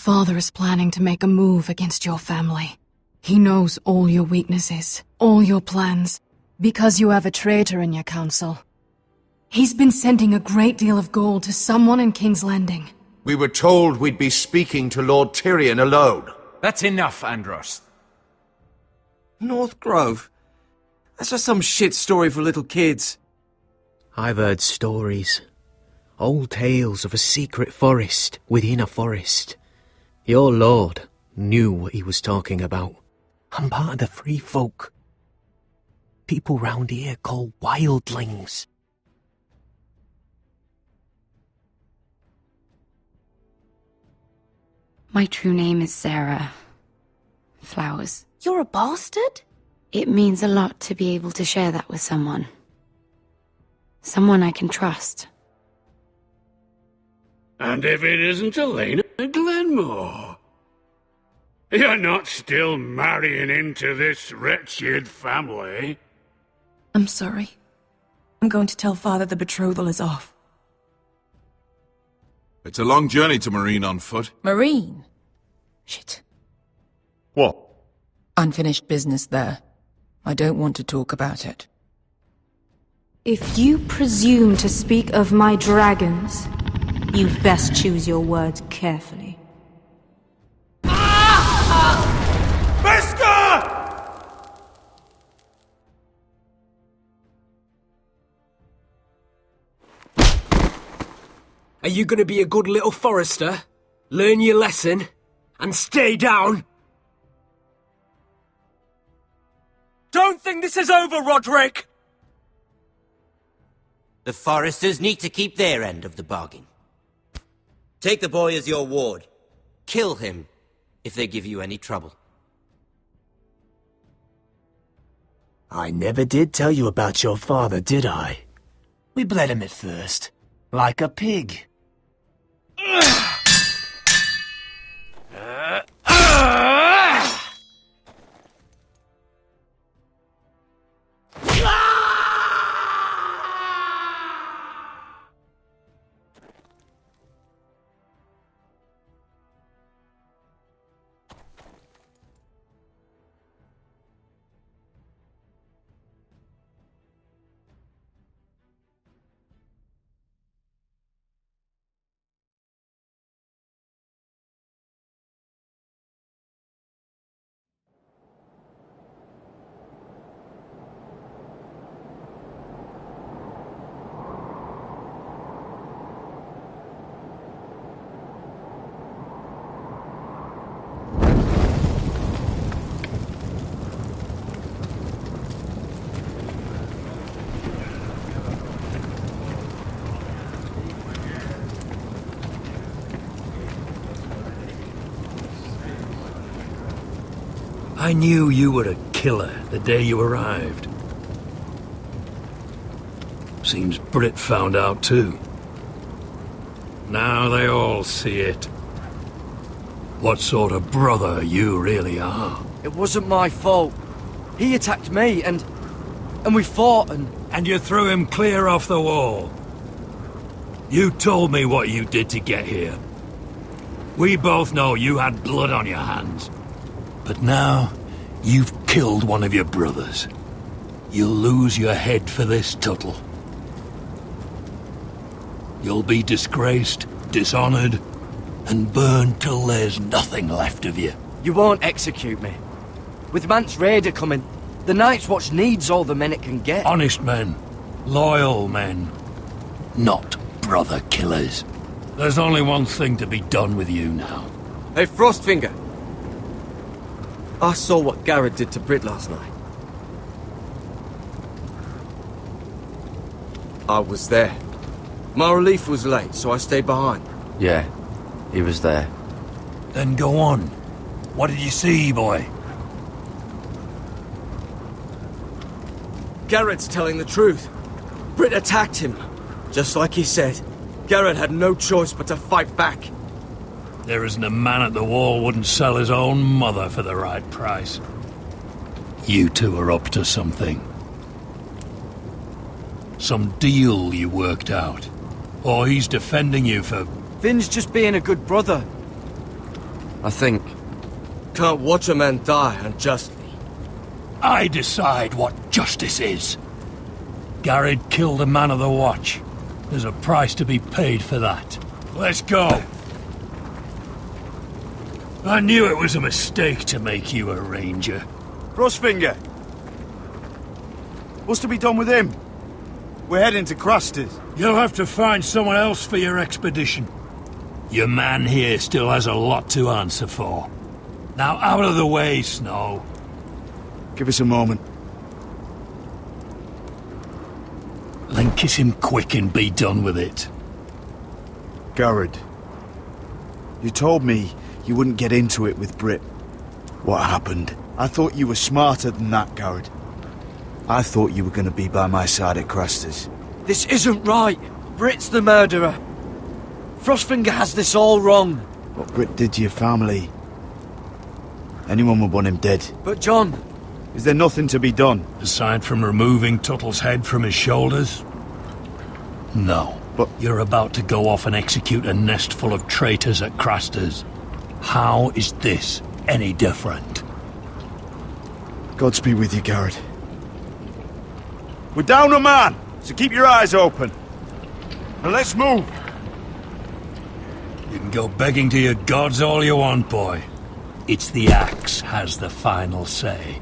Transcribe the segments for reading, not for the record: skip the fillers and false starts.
Father is planning to make a move against your family. He knows all your weaknesses, all your plans, because you have a traitor in your council. He's been sending a great deal of gold to someone in King's Landing. We were told we'd be speaking to Lord Tyrion alone. That's enough, Andros. North Grove? That's just some shit story for little kids. I've heard stories. Old tales of a secret forest within a forest. Your lord knew what he was talking about. I'm part of the free folk. People round here call wildlings. My true name is Sarah Flowers. You're a bastard? It means a lot to be able to share that with someone. Someone I can trust. And if it isn't Elena Glenmore? You're not still marrying into this wretched family? I'm sorry. I'm going to tell Father the betrothal is off. It's a long journey to Marine on foot. Marine? Shit. What? Unfinished business there. I don't want to talk about it. If you presume to speak of my dragons, you best choose your words carefully. Are you gonna be a good little forester? Learn your lesson? And stay down? Don't think this is over, Roderick! The foresters need to keep their end of the bargain. Take the boy as your ward. Kill him if they give you any trouble. I never did tell you about your father, did I? We bled him at first, like a pig. I knew you were a killer the day you arrived. Seems Britt found out too. Now they all see it. What sort of brother you really are. It wasn't my fault. He attacked me, and we fought, and... And you threw him clear off the wall. You told me what you did to get here. We both know you had blood on your hands. But now, you've killed one of your brothers. You'll lose your head for this, Tuttle. You'll be disgraced, dishonored, and burned till there's nothing left of you. You won't execute me. With Mance Raider coming, the Night's Watch needs all the men it can get. Honest men. Loyal men. Not brother killers. There's only one thing to be done with you now. Hey, Frostfinger. I saw what Garrett did to Britt last night. I was there. My relief was late, so I stayed behind. Yeah, he was there. Then go on. What did you see, boy? Garrett's telling the truth. Britt attacked him. Just like he said, Garrett had no choice but to fight back. There isn't a man at the wall wouldn't sell his own mother for the right price. You two are up to something. Some deal you worked out. Or he's defending you for... Finn's just being a good brother. I think... Can't watch a man die unjustly. I decide what justice is. Garrett killed a man of the watch. There's a price to be paid for that. Let's go. I knew it was a mistake to make you a ranger. Frostfinger! What's to be done with him? We're heading to Cruster's. You'll have to find someone else for your expedition. Your man here still has a lot to answer for. Now out of the way, Snow. Give us a moment. Then kiss him quick and be done with it. Garrett, you told me you wouldn't get into it with Britt. What happened? I thought you were smarter than that, Garrett. I thought you were going to be by my side at Cruster's. This isn't right. Britt's the murderer. Frostfinger has this all wrong. What Britt did to your family. Anyone would want him dead. But John... Is there nothing to be done? Aside from removing Tuttle's head from his shoulders? No. But you're about to go off and execute a nest full of traitors at Craster's. How is this any different? Godspeed with you, Garrett. We're down a man, so keep your eyes open. And let's move. You can go begging to your gods all you want, boy. It's the axe has the final say.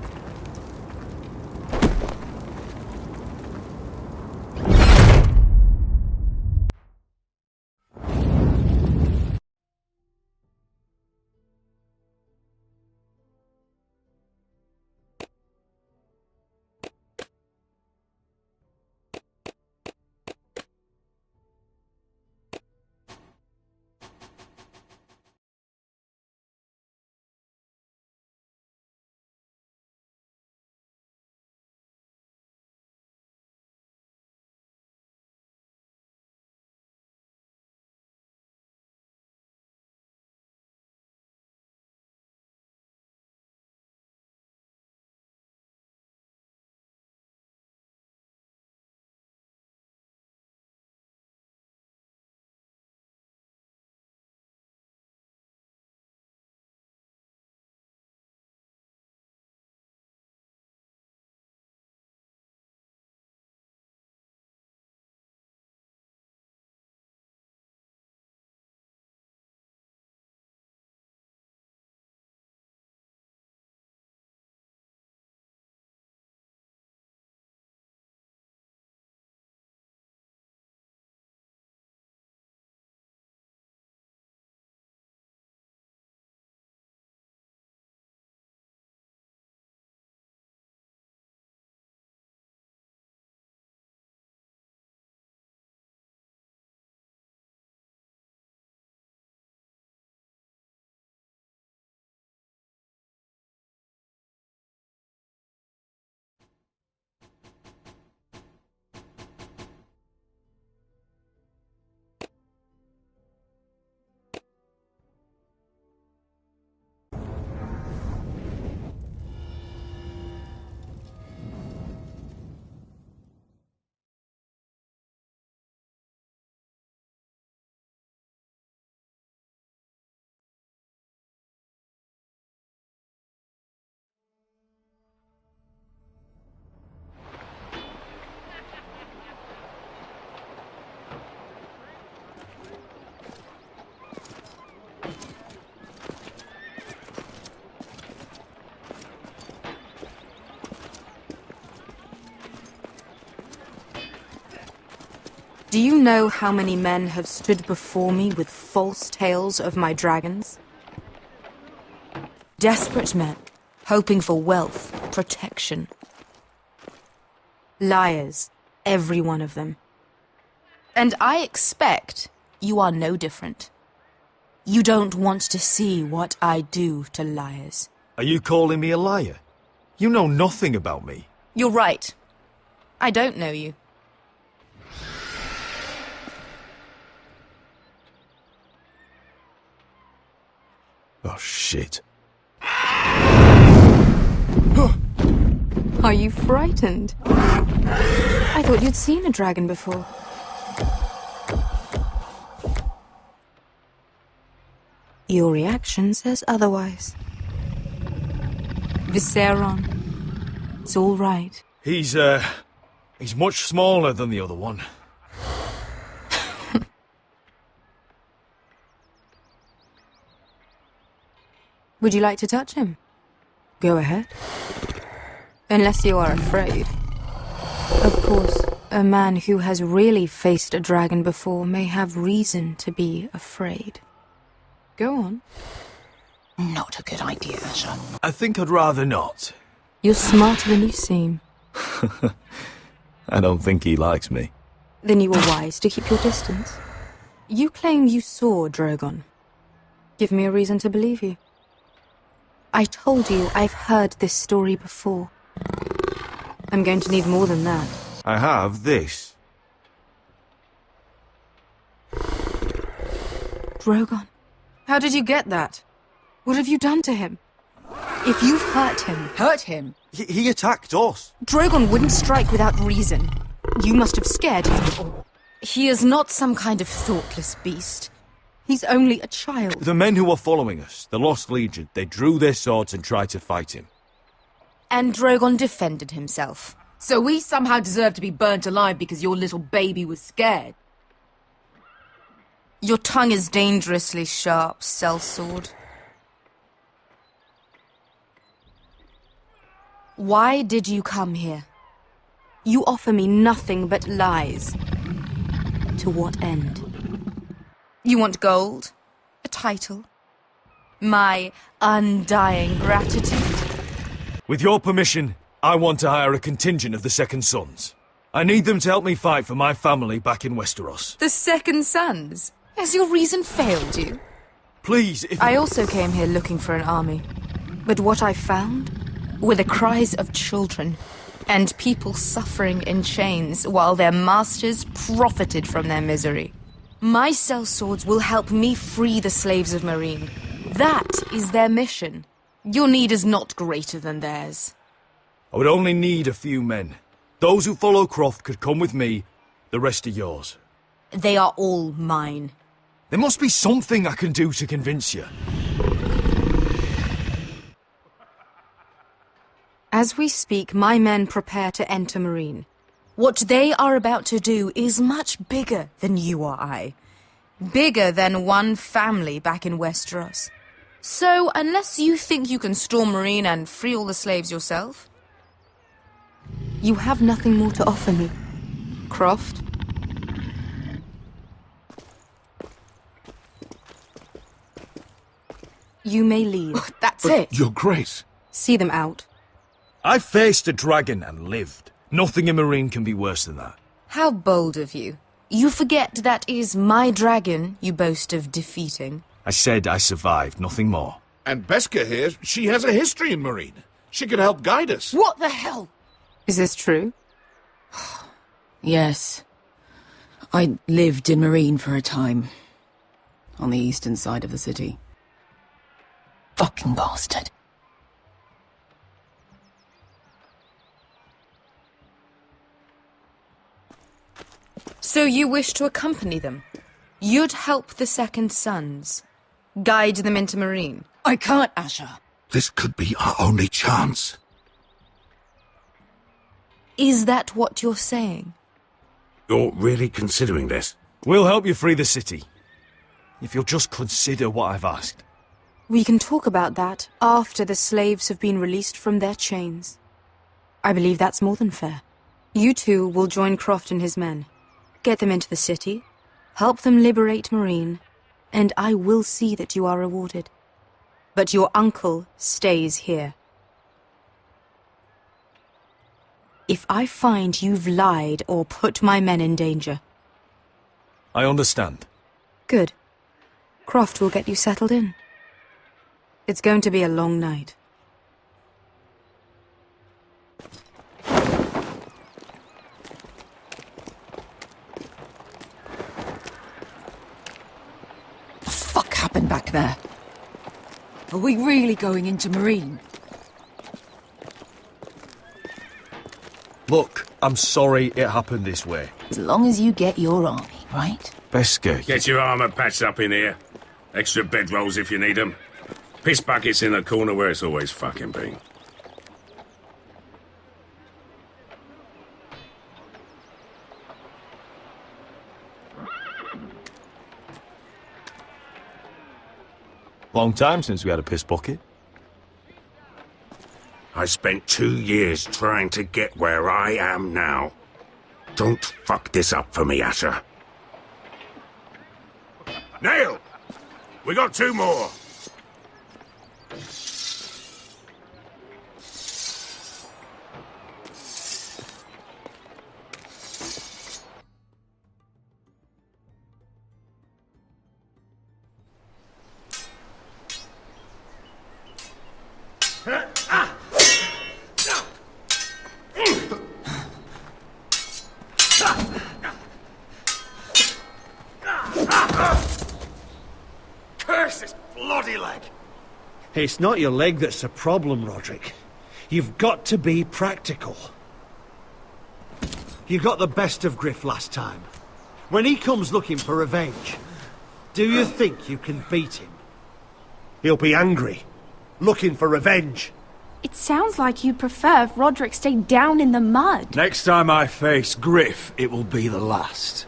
Do you know how many men have stood before me with false tales of my dragons? Desperate men, hoping for wealth, protection. Liars, every one of them. And I expect you are no different. You don't want to see what I do to liars. Are you calling me a liar? You know nothing about me. You're right. I don't know you. Oh, shit. Are you frightened? I thought you'd seen a dragon before. Your reaction says otherwise. Viseron. It's all right. He's much smaller than the other one. Would you like to touch him? Go ahead. Unless you are afraid. Of course, a man who has really faced a dragon before may have reason to be afraid. Go on. Not a good idea, Asher. I think I'd rather not. You're smarter than you seem. I don't think he likes me. Then you were wise to keep your distance. You claim you saw Drogon. Give me a reason to believe you. I told you I've heard this story before. I'm going to need more than that. I have this. Drogon. How did you get that? What have you done to him? If you've hurt him... Hurt him? He attacked us. Drogon wouldn't strike without reason. You must have scared him. He is not some kind of thoughtless beast. He's only a child. The men who were following us, the Lost Legion, they drew their swords and tried to fight him. And Drogon defended himself. So we somehow deserve to be burnt alive because your little baby was scared? Your tongue is dangerously sharp, sellsword. Why did you come here? You offer me nothing but lies. To what end? You want gold? A title? My undying gratitude? With your permission, I want to hire a contingent of the Second Sons. I need them to help me fight for my family back in Westeros. The Second Sons? Has your reason failed you? Please, if... I also came here looking for an army. But what I found were the cries of children and people suffering in chains while their masters profited from their misery. My sellswords will help me free the slaves of Meereen. That is their mission. Your need is not greater than theirs. I would only need a few men. Those who follow Croft could come with me, the rest are yours. They are all mine. There must be something I can do to convince you. As we speak, my men prepare to enter Meereen. What they are about to do is much bigger than you or I. Bigger than one family back in Westeros. So, unless you think you can storm Meereen and free all the slaves yourself, you have nothing more to offer me, Croft. You may leave. That's it. Your Grace. See them out. I faced a dragon and lived. Nothing in Meereen can be worse than that. How bold of you. You forget that is my dragon you boast of defeating. I said I survived, nothing more. And Beskha here, she has a history in Meereen. She could help guide us. What the hell? Is this true? Yes. I lived in Meereen for a time. On the eastern side of the city. Fucking bastard. So you wish to accompany them? You'd help the Second Sons? Guide them into Meereen? I can't, Asher. This could be our only chance. Is that what you're saying? You're really considering this? We'll help you free the city. If you'll just consider what I've asked. We can talk about that after the slaves have been released from their chains. I believe that's more than fair. You two will join Croft and his men. Get them into the city, help them liberate Meereen, and I will see that you are rewarded. But your uncle stays here. If I find you've lied or put my men in danger... I understand. Good. Croft will get you settled in. It's going to be a long night. What the fuck happened back there? Are we really going into Meereen? Look, I'm sorry it happened this way. As long as you get your army, right? Beskha, Get your armor patched up in here. Extra bedrolls if you need them. Piss buckets in the corner where it's always fucking been. Long time since we had a piss bucket. I spent 2 years trying to get where I am now. Don't fuck this up for me, Asher. Nail! We got 2 more! Curse this bloody leg! It's not your leg that's a problem, Roderick. You've got to be practical. You got the best of Griff last time. When he comes looking for revenge, do you think you can beat him? He'll be angry, looking for revenge. It sounds like you'd prefer if Roderick stayed down in the mud. Next time I face Griff, it will be the last.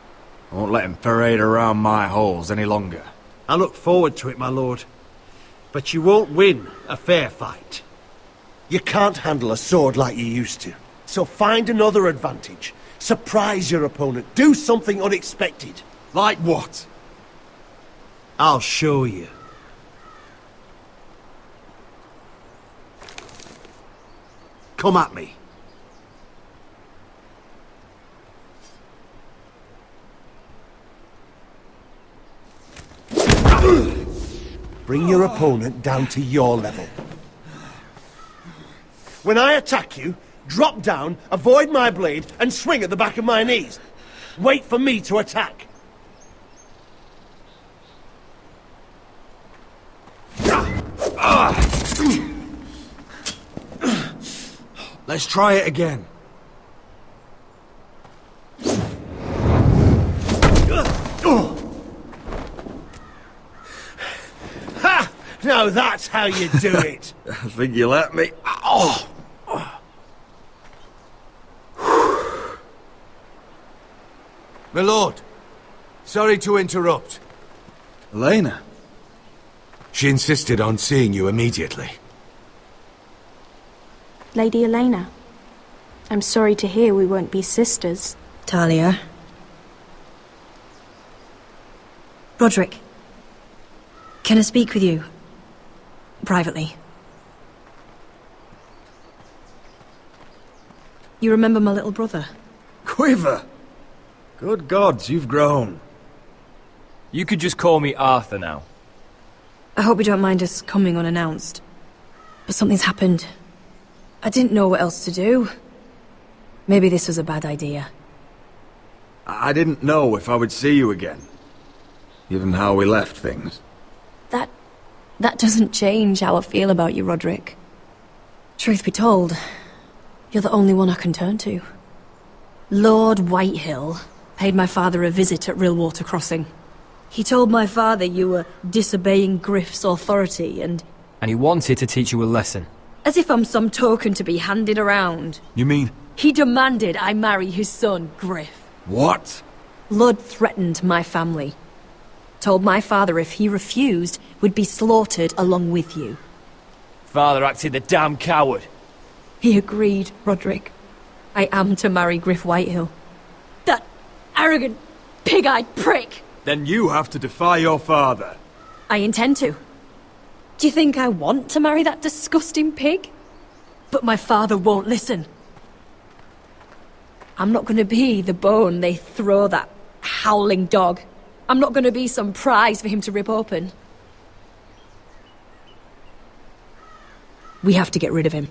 I won't let him parade around my halls any longer. I look forward to it, my lord. But you won't win a fair fight. You can't handle a sword like you used to. So find another advantage. Surprise your opponent. Do something unexpected. Like what? I'll show you. Come at me. Bring your opponent down to your level. When I attack you, drop down, avoid my blade, and swing at the back of my knees. Wait for me to attack. Let's try it again. Ha! Now that's how you do it. I think you let me. Oh! My lord, sorry to interrupt. Elena? She insisted on seeing you immediately. Lady Elena, I'm sorry to hear we won't be sisters. Talia. Roderick. Can I speak with you? Privately. You remember my little brother? Quiver! Good gods, you've grown. You could just call me Arthur now. I hope you don't mind us coming unannounced. But something's happened. I didn't know what else to do. Maybe this was a bad idea. I didn't know if I would see you again. Given how we left things. That doesn't change how I feel about you, Roderick. Truth be told, you're the only one I can turn to. Lord Whitehill paid my father a visit at Rillwater Crossing. He told my father you were disobeying Griff's authority and he wanted to teach you a lesson. as if I'm some token to be handed around. You mean? He demanded I marry his son, Griff. What? Lud threatened my family. Told my father if he refused, would be slaughtered along with you. Father acted the damn coward. He agreed, Roderick. I am to marry Griff Whitehill. That arrogant, pig-eyed prick! Then you have to defy your father. I intend to. Do you think I want to marry that disgusting pig? But my father won't listen. I'm not going to be the bone they throw that howling dog. I'm not going to be some prize for him to rip open. We have to get rid of him.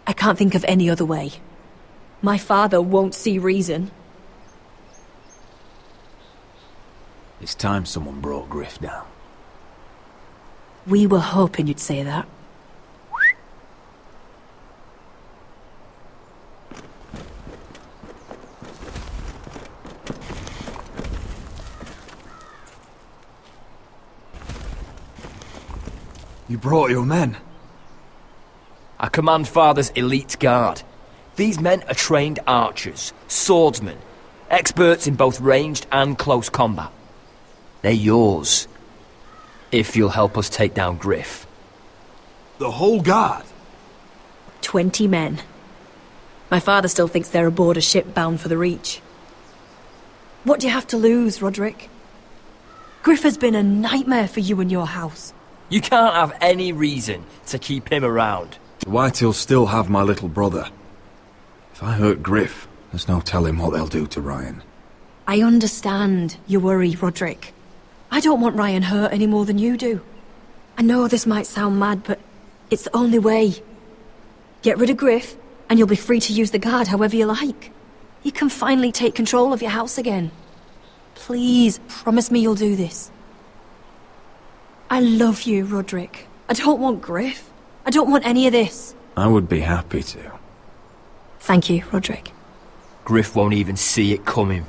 I can't think of any other way. My father won't see reason. It's time someone brought Griff down. We were hoping you'd say that. You brought your men. I command Father's elite guard. These men are trained archers, swordsmen, experts in both ranged and close combat. They're yours, if you'll help us take down Griff. The whole guard? 20 men. My father still thinks they're aboard a ship bound for the Reach. What do you have to lose, Roderick? Griff has been a nightmare for you and your house. You can't have any reason to keep him around. The Whitehills still have my little brother. If I hurt Griff, there's no telling what they'll do to Ryan. I understand your worry, Roderick. I don't want Ryan hurt any more than you do. I know this might sound mad, but it's the only way. Get rid of Griff, and you'll be free to use the guard however you like. You can finally take control of your house again. Please, promise me you'll do this. I love you, Roderick. I don't want Griff. I don't want any of this. I would be happy to. Thank you, Roderick. Griff won't even see it coming.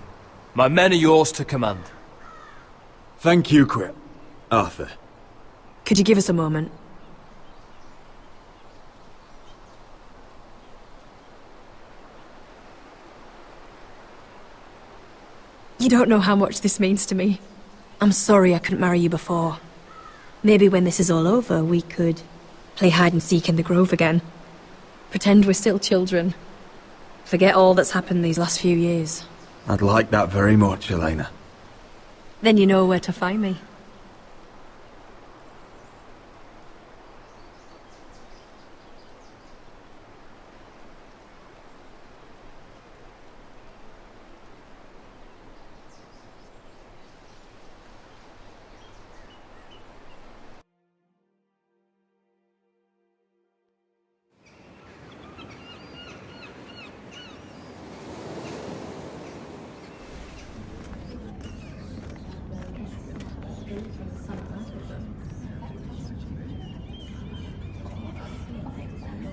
My men are yours to command. Thank you, Arthur. Could you give us a moment? You don't know how much this means to me. I'm sorry I couldn't marry you before. Maybe when this is all over, we could play hide and seek in the grove again. Pretend we're still children. Forget all that's happened these last few years. I'd like that very much, Elena. Then you know where to find me.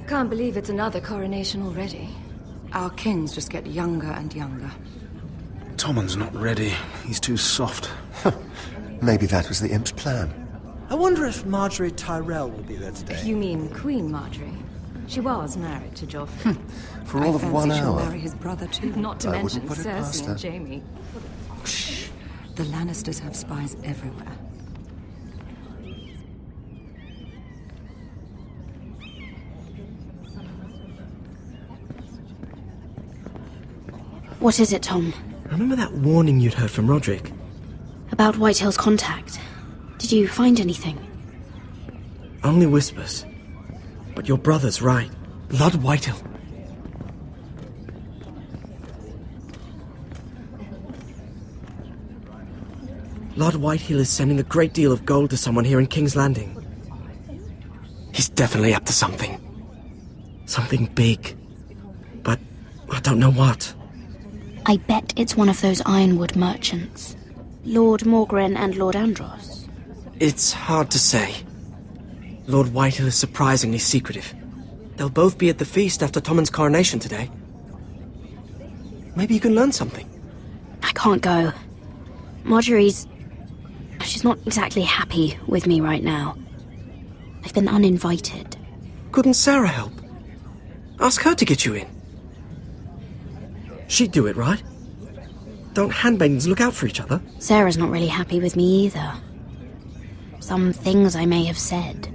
Can't believe it's another coronation already. Our kings just get younger and younger. Tommen's not ready. He's too soft. Maybe that was the imp's plan. I wonder if Marjorie Tyrell will be there today. You mean Queen Marjorie? She was married to Joffrey. For all of 1 she'll hour. marry his brother too. Not to I mention wouldn't put it past Cersei her. and Jaime. Shh. The Lannisters have spies everywhere. What is it, Tom? Remember that warning you'd heard from Roderick? About Whitehill's contact. Did you find anything? Only whispers. But your brother's right. Lord Whitehill. Lord Whitehill is sending a great deal of gold to someone here in King's Landing. He's definitely up to something. Something big. But I don't know what. I bet it's one of those ironwood merchants. Lord Morgren and Lord Andros. It's hard to say. Lord Whitehill is surprisingly secretive. They'll both be at the feast after Tommen's coronation today. Maybe you can learn something. I can't go. She's not exactly happy with me right now. I've been uninvited. Couldn't Sarah help? Ask her to get you in. She'd do it, right? Don't handmaidens look out for each other? Sarah's not really happy with me either. Some things I may have said.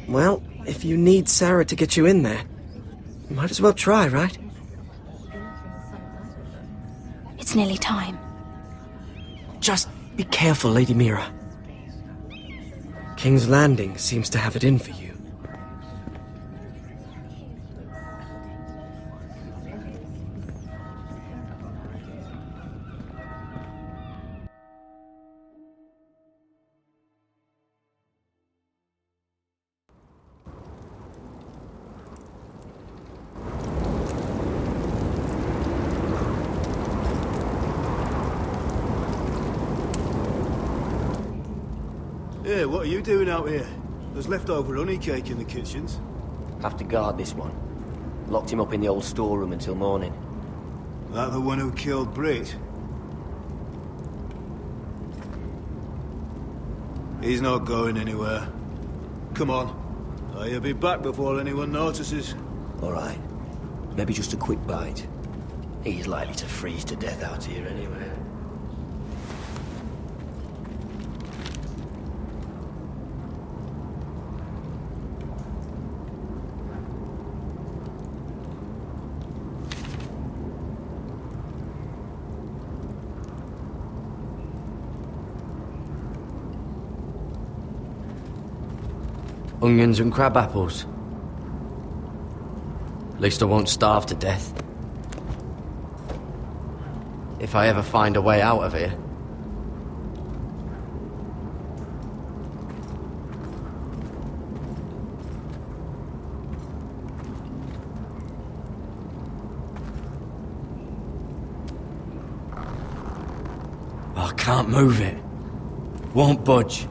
Well, if you need Sarah to get you in there, you might as well try, right? It's nearly time. Just be careful, Lady Mira. King's Landing seems to have it in for you. Yeah, what are you doing out here? There's leftover honey cake in the kitchens. Have to guard this one. Locked him up in the old storeroom until morning. That the one who killed Brit? He's not going anywhere. Come on. He'll be back before anyone notices. All right. Maybe just a quick bite. He's likely to freeze to death out here anyway. Onions and crab apples. At least I won't starve to death. If I ever find a way out of here. I can't move it. Won't budge.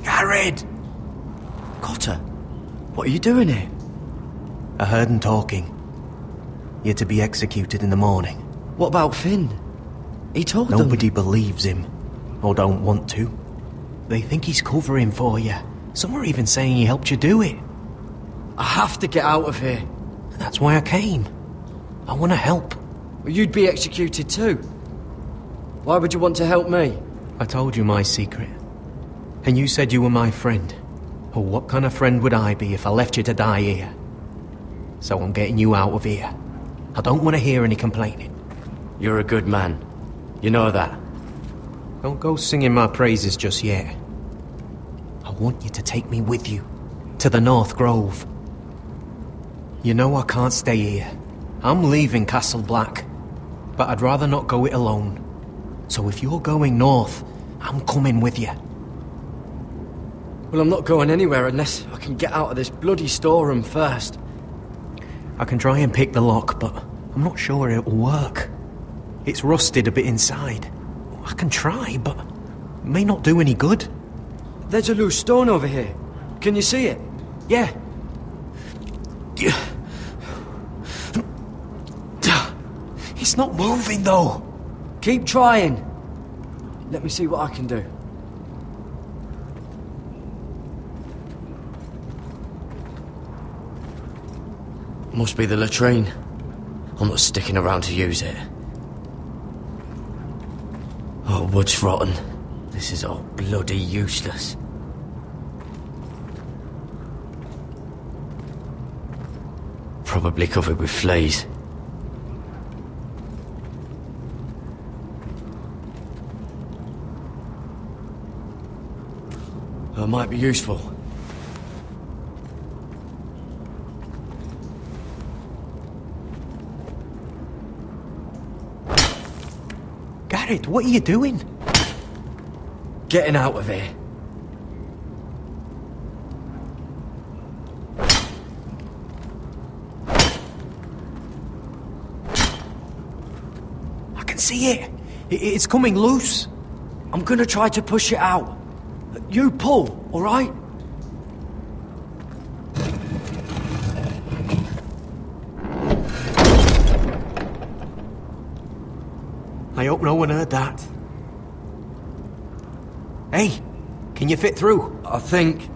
Jared! Cotter, what are you doing here? I heard him talking. You're to be executed in the morning. What about Finn? He told them. Nobody believes him, or don't want to. They think he's covering for you. Some are even saying he helped you do it. I have to get out of here. That's why I came. I want to help. Well, you'd be executed too. Why would you want to help me? I told you my secret. And you said you were my friend. Well, what kind of friend would I be if I left you to die here? So I'm getting you out of here. I don't want to hear any complaining. You're a good man. You know that. Don't go singing my praises just yet. I want you to take me with you. To the North Grove. You know I can't stay here. I'm leaving Castle Black. But I'd rather not go it alone. So if you're going north, I'm coming with you. Well, I'm not going anywhere unless I can get out of this bloody storeroom first. I can try and pick the lock, but I'm not sure it'll work. It's rusted a bit inside. I can try, but it may not do any good. There's a loose stone over here. Can you see it? Yeah. It's not moving, though. Keep trying. Let me see what I can do. Must be the latrine. I'm not sticking around to use it. Oh, wood's rotten. This is all bloody useless. Probably covered with fleas. That might be useful. Garrett, what are you doing? Getting out of here. I can see it. It's coming loose. I'm gonna try to push it out. You pull, all right? I hope no one heard that. Hey, can you fit through? I think.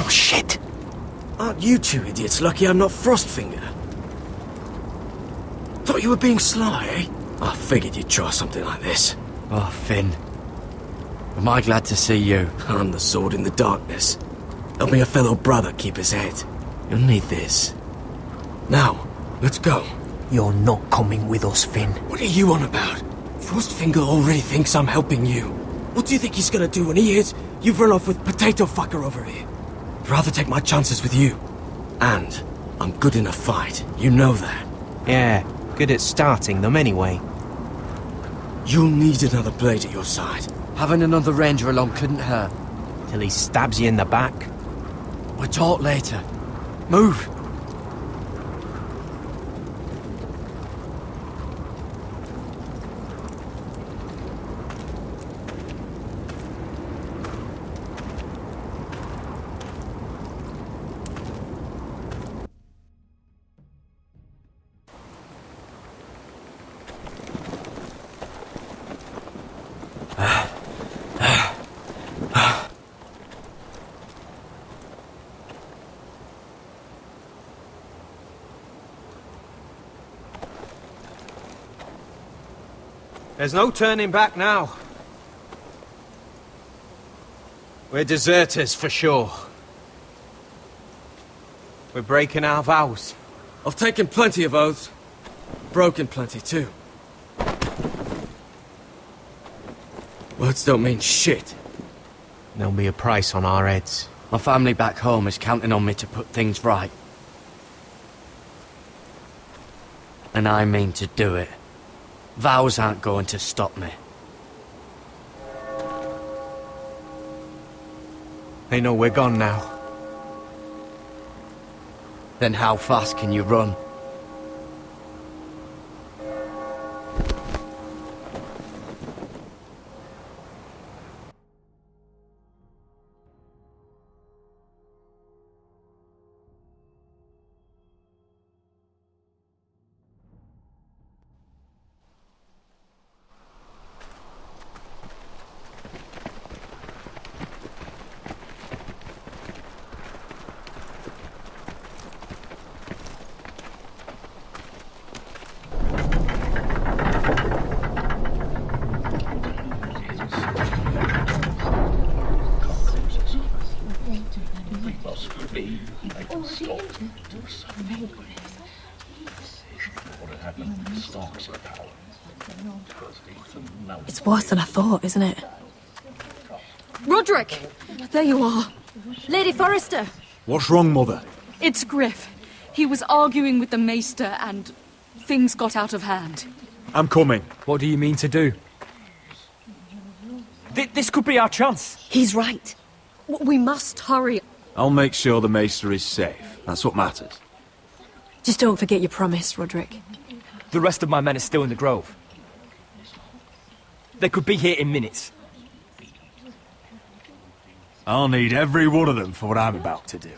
Shit! Aren't you two idiots lucky I'm not Frostfinger? Thought you were being sly, eh? I figured you'd try something like this. Oh, Finn. Am I glad to see you? I'm the sword in the darkness. Help me a fellow brother keep his head. You'll need this. Now, let's go. You're not coming with us, Finn. What are you on about? Frostfinger already thinks I'm helping you. What do you think he's gonna do when he hears you've run off with Potato Fucker over here? I'd rather take my chances with you. And I'm good in a fight. You know that. Yeah, good at starting them anyway. You'll need another blade at your side. Having another ranger along couldn't hurt. Till he stabs you in the back. We'll talk later. Move! There's no turning back now. We're deserters for sure. We're breaking our vows. I've taken plenty of oaths. Broken plenty too. Words don't mean shit. There'll be a price on our heads. My family back home is counting on me to put things right. And I mean to do it. Vows aren't going to stop me. They know we're gone now. Then how fast can you run? It's worse than I thought, isn't it? Roderick! There you are. Lady Forrester! What's wrong, Mother? It's Griff. He was arguing with the Maester and things got out of hand. I'm coming. What do you mean to do? This could be our chance. He's right. We must hurry. I'll make sure the Maester is safe. That's what matters. Just don't forget your promise, Roderick. The rest of my men are still in the grove. They could be here in minutes. I'll need every one of them for what I'm about to do.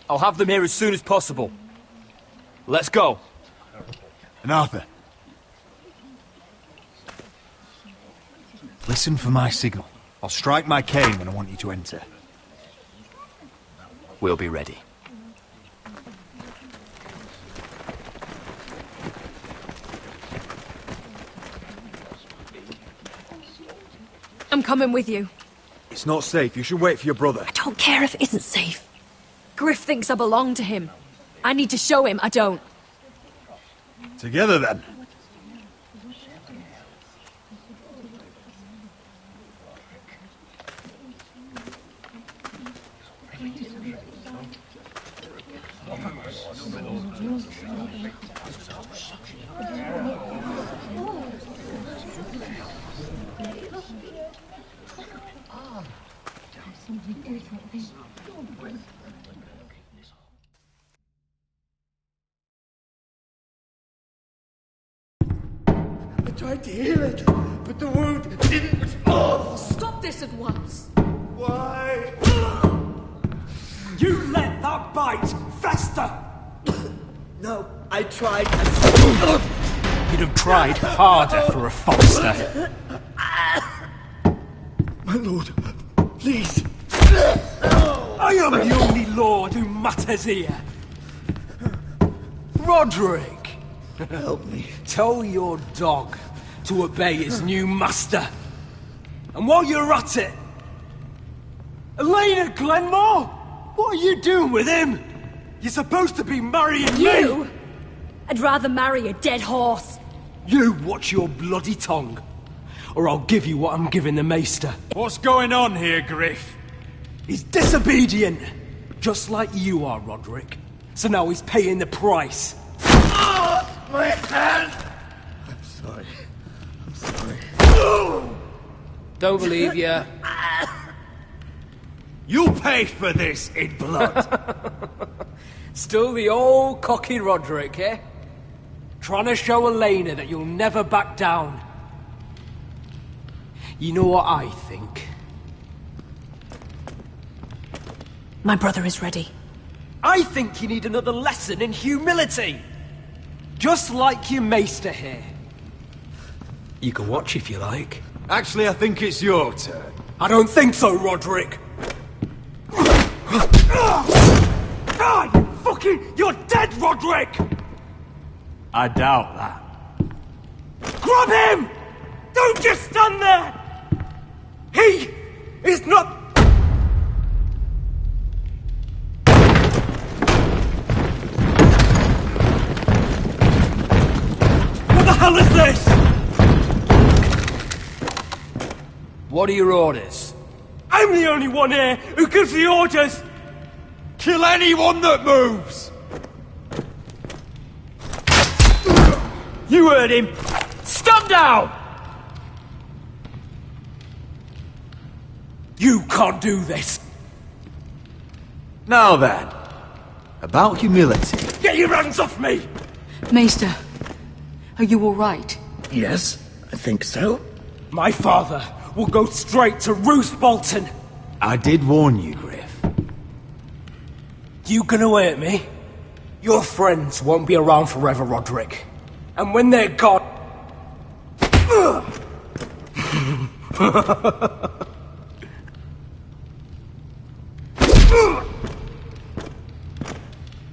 I'll have them here as soon as possible. Let's go. And Arthur, listen for my signal. I'll strike my cane when I want you to enter. We'll be ready. I'm coming with you. It's not safe. You should wait for your brother. I don't care if it isn't safe. Griff thinks I belong to him. I need to show him I don't. Together, then. I tried to heal it, but the wound didn't respond. Stop this at once. Why? You let that bite fester! No, I tried. You'd have tried harder for a Forrester. My lord, please. I am the only lord who matters here. Roderick! Help me. Tell your dog to obey his new master. And while you're at it... Elena Glenmore! What are you doing with him? You're supposed to be marrying You? me! I'd rather marry a dead horse. You watch your bloody tongue, or I'll give you what I'm giving the maester. What's going on here, Griff? He's disobedient, just like you are, Roderick. So now he's paying the price. My hand! I'm sorry. I'm sorry. Don't believe ya. You'll pay for this in blood. Still the old cocky Roderick, eh? Trying to show Elena that you'll never back down. You know what I think? My brother is ready. I think you need another lesson in humility. Just like your maester here. You can watch if you like. Actually, I think it's your turn. I don't think so, Roderick. You're dead, Roderick! I doubt that. Grab him! Don't just stand there! He is not... What the hell is this? What are your orders? I'm the only one here who gives the orders! Kill anyone that moves! You heard him! Stand down! You can't do this! Now then, about humility. Get your hands off me! Maester, are you all right? Yes, I think so. My father will go straight to Roose Bolton! I did warn you, Griff. You gonna hurt me? Your friends won't be around forever, Roderick. And when they're gone...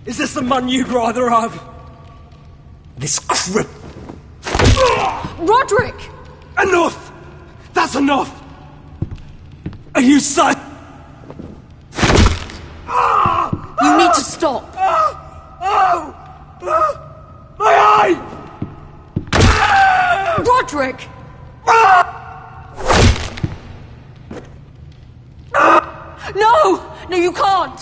Is this the man you'd rather have? This crip... Roderick! Enough! That's enough! Are you son? You need to stop. My eye! Roderick! No! No, you can't!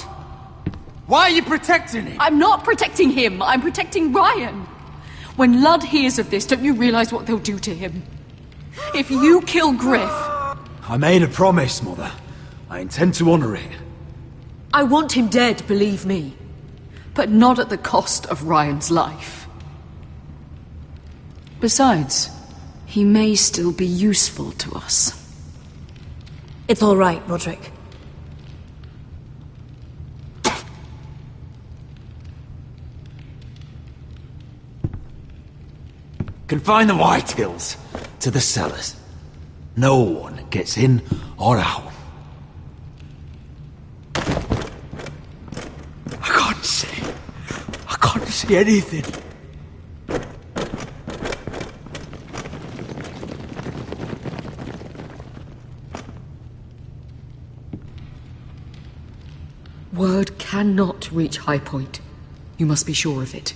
Why are you protecting him? I'm not protecting him. I'm protecting Ryan. When Ludd hears of this, don't you realize what they'll do to him? If you kill Griff... I made a promise, Mother. I intend to honor it. I want him dead, believe me. But not at the cost of Ryan's life. Besides, he may still be useful to us. It's all right, Roderick. Confine the Whitehills to the cellars. No one gets in or out. I can't see anything. cannot reach High Point. You must be sure of it.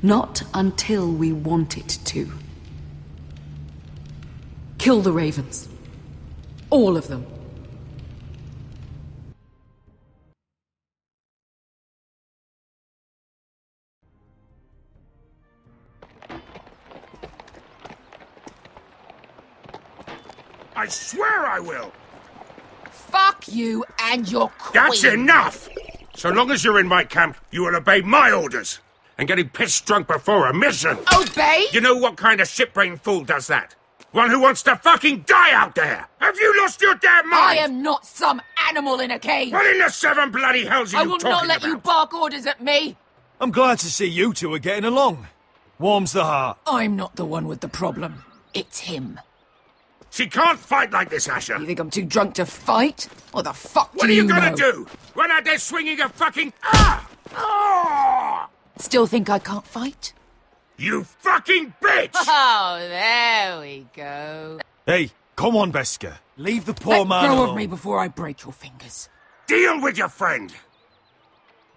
Not until we want it to. Kill the ravens. All of them. I swear I will! Fuck you and your queen. That's enough! So long as you're in my camp, you will obey my orders. And getting pissed drunk before a mission. Obey? You know what kind of shitbrain fool does that? One who wants to fucking die out there! Have you lost your damn mind? I am not some animal in a cage! What in the seven bloody hells are I you will talking not let about? you bark orders at me! I'm glad to see you two are getting along. Warms the heart. I'm not the one with the problem. It's him. She can't fight like this, Asher. You think I'm too drunk to fight? What the fuck What are you gonna do? Run out there swinging a fucking... Still think I can't fight? You fucking bitch! Oh, there we go. Hey, come on, Beska. Leave the poor Let man go alone. of me before I break your fingers. Deal with your friend.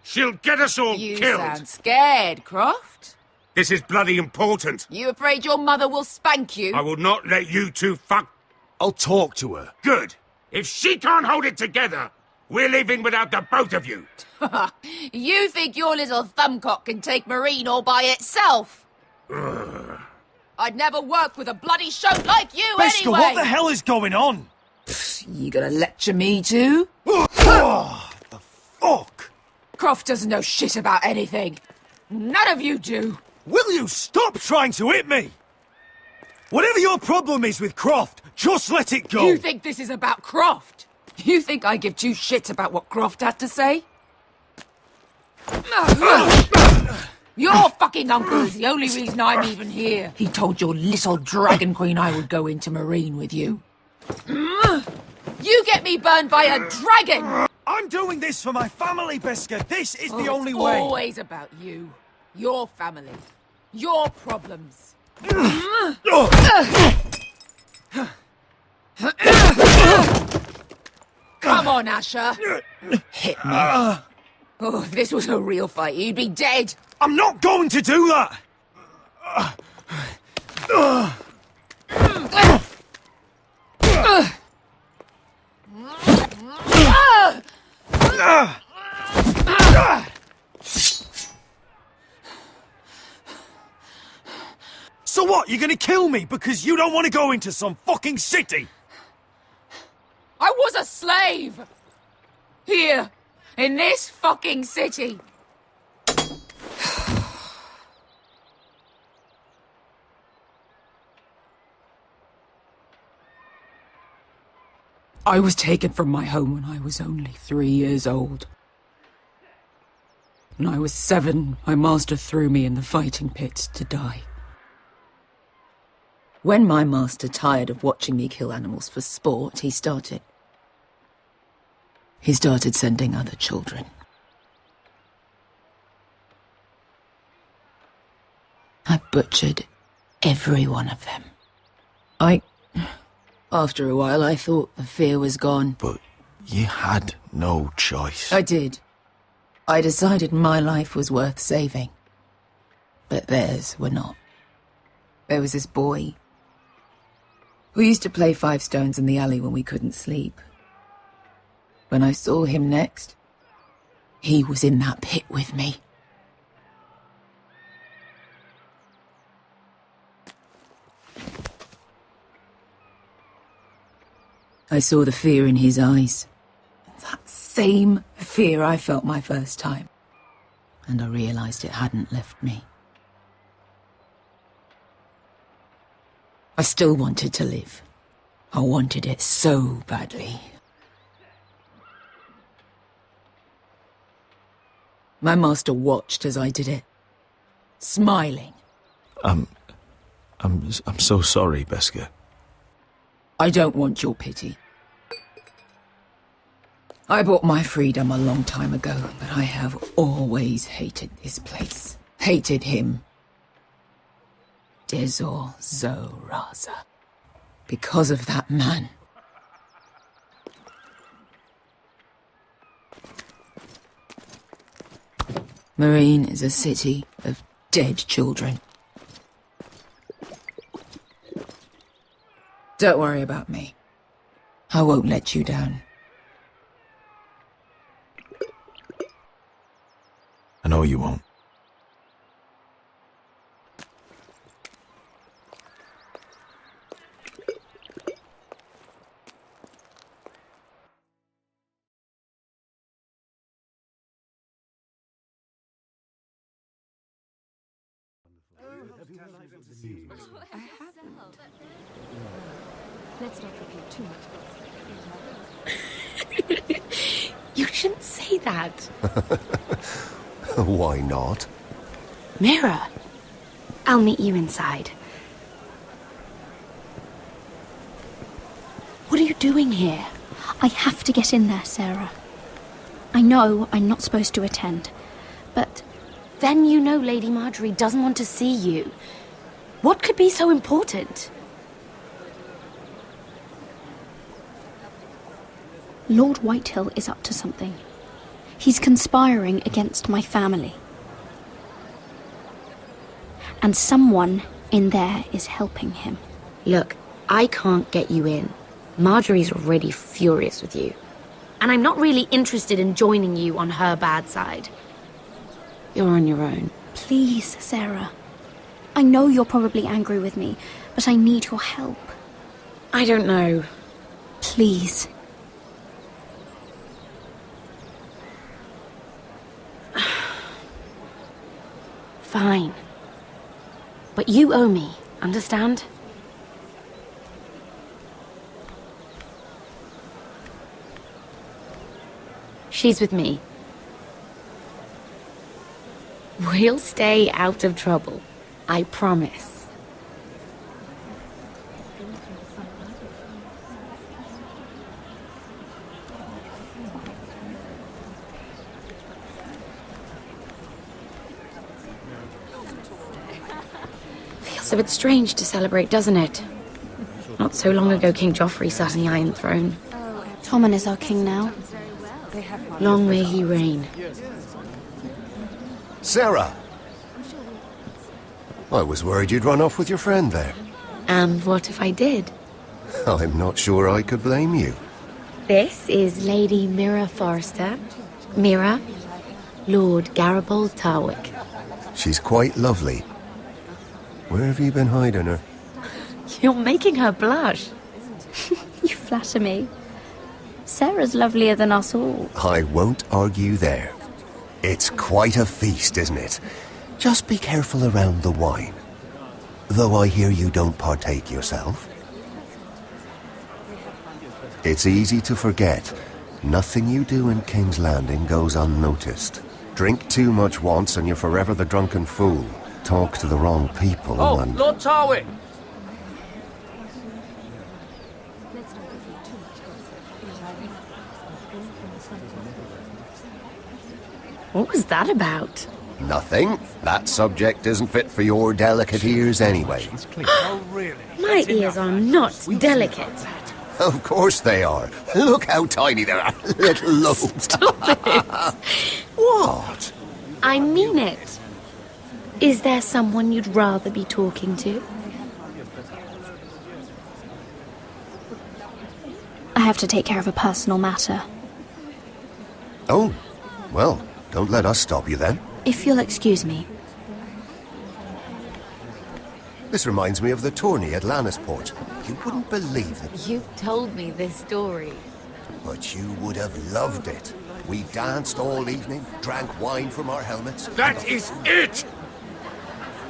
She'll get us all You killed. sound scared, Croft. This is bloody important. You afraid your mother will spank you? I will not let you two fuck... I'll talk to her. Good. If she can't hold it together, we're leaving without the both of you. You think your little thumbcock can take Marine all by itself? I'd never work with a bloody shote like you Beska, anyway! what the hell is going on? You gonna lecture me too? Oh, the fuck? Croft doesn't know shit about anything. None of you do. Will you stop trying to hit me? Whatever your problem is with Croft, just let it go. You think this is about Croft? You think I give two shits about what Croft has to say? Your fucking uncle is the only reason I'm even here. He told your little dragon queen I would go into Marine with you. You get me burned by a dragon! I'm doing this for my family, Beska. This is the It's only way. always about you. Your family. Your problems. Come on, Asher. Hit me. Oh, if this was a real fight, you'd be dead. I'm not going to do that. So what, you're gonna kill me because you don't want to go into some fucking city? I was a slave! Here, in this fucking city. I was taken from my home when I was only 3 years old. When I was 7, my master threw me in the fighting pits to die. When my master tired of watching me kill animals for sport, he started sending other children. I butchered every one of them. After a while, I thought the fear was gone. But you had no choice. I did. I decided my life was worth saving. But theirs were not. There was this boy. We used to play 5 stones in the alley when we couldn't sleep. When I saw him next, he was in that pit with me. I saw the fear in his eyes. That same fear I felt my first time. And I realized it hadn't left me. I still wanted to live. I wanted it so badly. My master watched as I did it, smiling. I'm so sorry, Beska. I don't want your pity. I bought my freedom a long time ago, but I have always hated this place. Hated him. Dezor Zoraza. Because of that man. Marine is a city of dead children. Don't worry about me. I won't let you down. I know you won't. Let's not repeat too much. You shouldn't say that. Why not? Mira, I'll meet you inside. What are you doing here? I have to get in there, Sarah. I know I'm not supposed to attend, but then you know Lady Marjorie doesn't want to see you. What could be so important? Lord Whitehill is up to something. He's conspiring against my family. And someone in there is helping him. Look, I can't get you in. Marjorie's already furious with you. And I'm not really interested in joining you on her bad side. You're on your own. Please, Sarah. I know you're probably angry with me, but I need your help. I don't know. Please. Fine. But you owe me, understand? She's with me. We'll stay out of trouble. I promise. Feels a bit strange to celebrate, doesn't it? Not so long ago King Joffrey sat on the Iron Throne. Tommen is our king now. Long may he reign. Sarah! I was worried you'd run off with your friend there. And what if I did? I'm not sure I could blame you. This is Lady Mira Forrester. Mira, Lord Garibaldi Tarwick. She's quite lovely. Where have you been hiding her? You're making her blush. You flatter me. Sarah's lovelier than us all. I won't argue there. It's quite a feast, isn't it? Just be careful around the wine. Though I hear you don't partake yourself. It's easy to forget. Nothing you do in King's Landing goes unnoticed. Drink too much once and you're forever the drunken fool. Talk to the wrong people and... Lord Tarwick! What was that about? Nothing. That subject isn't fit for your delicate ears anyway. My ears are not delicate. Of course they are. Look how tiny they are. Little lobes. Stop it. What? I mean it. Is there someone you'd rather be talking to? I have to take care of a personal matter. Oh, well, don't let us stop you then. If you'll excuse me. This reminds me of the tourney at Lannisport. You wouldn't believe it. You've told me this story. But you would have loved it. We danced all evening, drank wine from our helmets. That is it!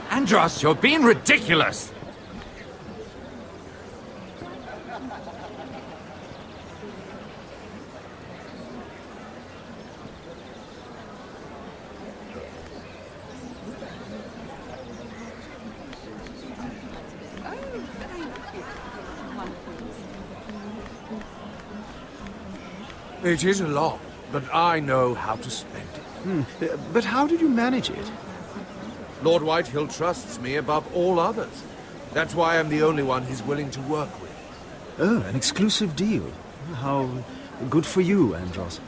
Andros, you're being ridiculous! It is a lot, but I know how to spend it. But how did you manage it? Lord Whitehill trusts me above all others. That's why I'm the only one he's willing to work with. Oh, an exclusive deal. How good for you, Andros.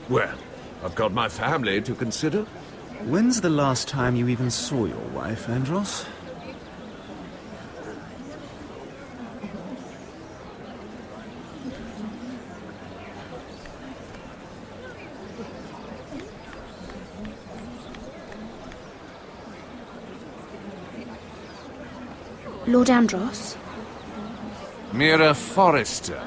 Well, I've got my family to consider. When's the last time you even saw your wife, Andros? Lord Andros? Mira Forrester.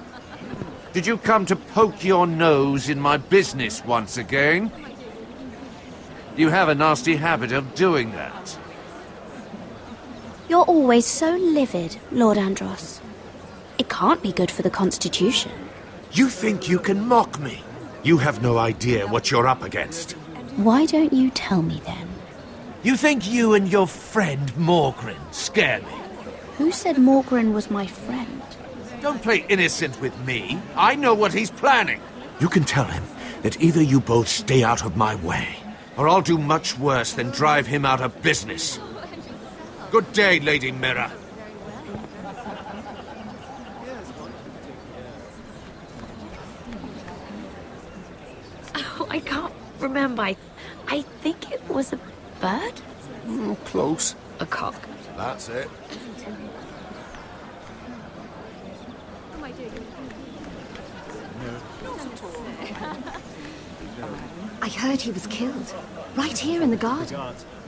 Did you come to poke your nose in my business once again? You have a nasty habit of doing that. You're always so livid, Lord Andros. It can't be good for the Constitution. You think you can mock me? You have no idea what you're up against. Why don't you tell me then? You think you and your friend Morgren scare me? Who said Morgren was my friend? Don't play innocent with me. I know what he's planning. You can tell him that either you both stay out of my way, or I'll do much worse than drive him out of business. Good day, Lady Mira. Oh, I can't remember. I think it was a bird? Close. A cock. That's it. I heard he was killed. Right here in the garden.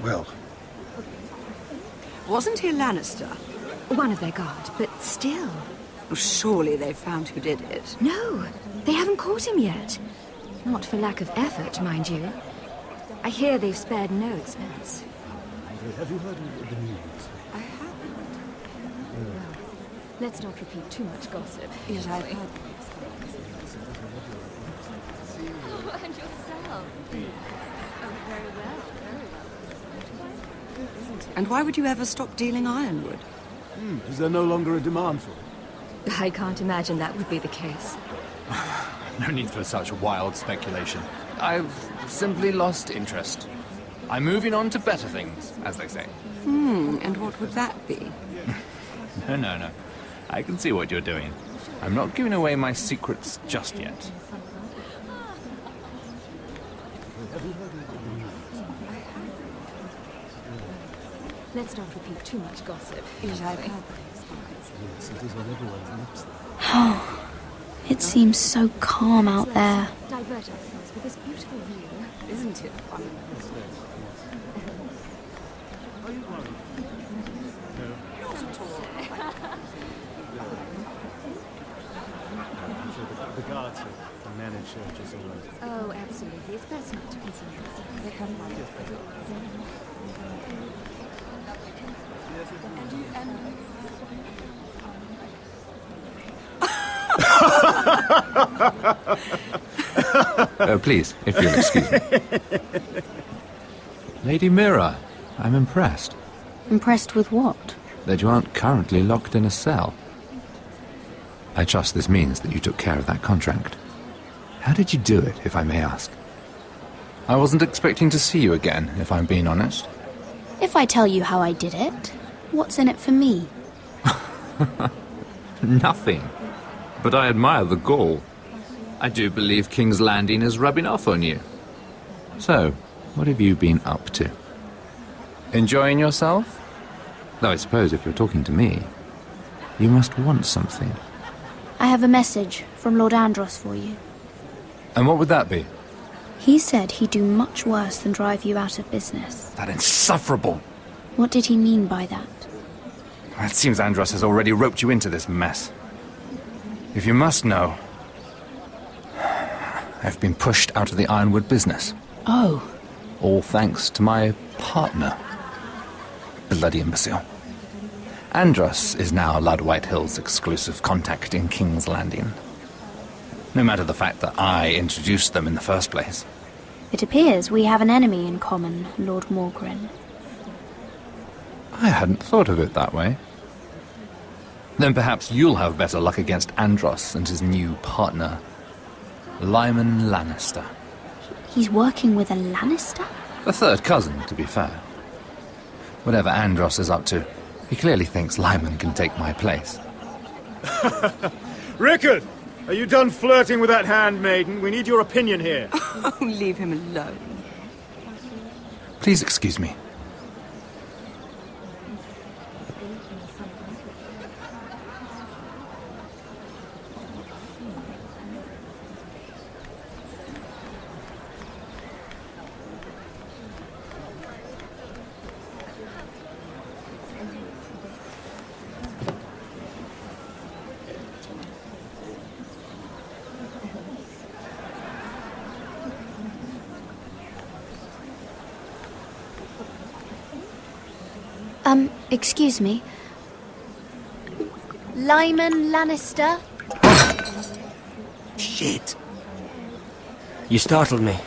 Well, Wasn't he a Lannister? One of their guard, but still. Well, surely they found who did it. No, they haven't caught him yet. Not for lack of effort, mind you. I hear they've spared no expense. Have you heard of the news? I haven't. Well, let's not repeat too much gossip. Yes, I've heard. Oh, and yourself. Oh, very well, very well. And why would you ever stop dealing ironwood? Is there no longer a demand for it? I can't imagine that would be the case. No need for such wild speculation. I've simply lost interest. I'm moving on to better things, as they say. And what would that be? No. I can see what you're doing. I'm not giving away my secrets just yet. Let's not repeat too much gossip. Yes, I've heard. Oh, it seems so calm out there. Divert ourselves with this beautiful view. Isn't it fun? The guards have managed searches already. Oh, absolutely. It's best not to concern ourselves. They come back. Please, if you'll excuse me. Lady Mira, I'm impressed. Impressed with what? That you aren't currently locked in a cell. I trust this means that you took care of that contract. How did you do it, if I may ask? I wasn't expecting to see you again, if I'm being honest. If I tell you how I did it, what's in it for me? Nothing. But I admire the gall. I do believe King's Landing is rubbing off on you. So, what have you been up to? Enjoying yourself? Though I suppose if you're talking to me, you must want something. I have a message from Lord Andros for you. And what would that be? He said he'd do much worse than drive you out of business. That insufferable! What did he mean by that? It seems Andros has already roped you into this mess. If you must know, I've been pushed out of the ironwood business. Oh. All thanks to my partner. Bloody imbecile. Andros is now Lord Whitehill's exclusive contact in King's Landing. No matter the fact that I introduced them in the first place. It appears we have an enemy in common, Lord Morgren. I hadn't thought of it that way. Then perhaps you'll have better luck against Andros and his new partner, Lyman Lannister. He's working with a Lannister? A third cousin, to be fair. Whatever Andros is up to, he clearly thinks Lyman can take my place. Rickard! Are you done flirting with that handmaiden? We need your opinion here. Oh, leave him alone. Please excuse me. Excuse me. Lyman Lannister? Shit. You startled me.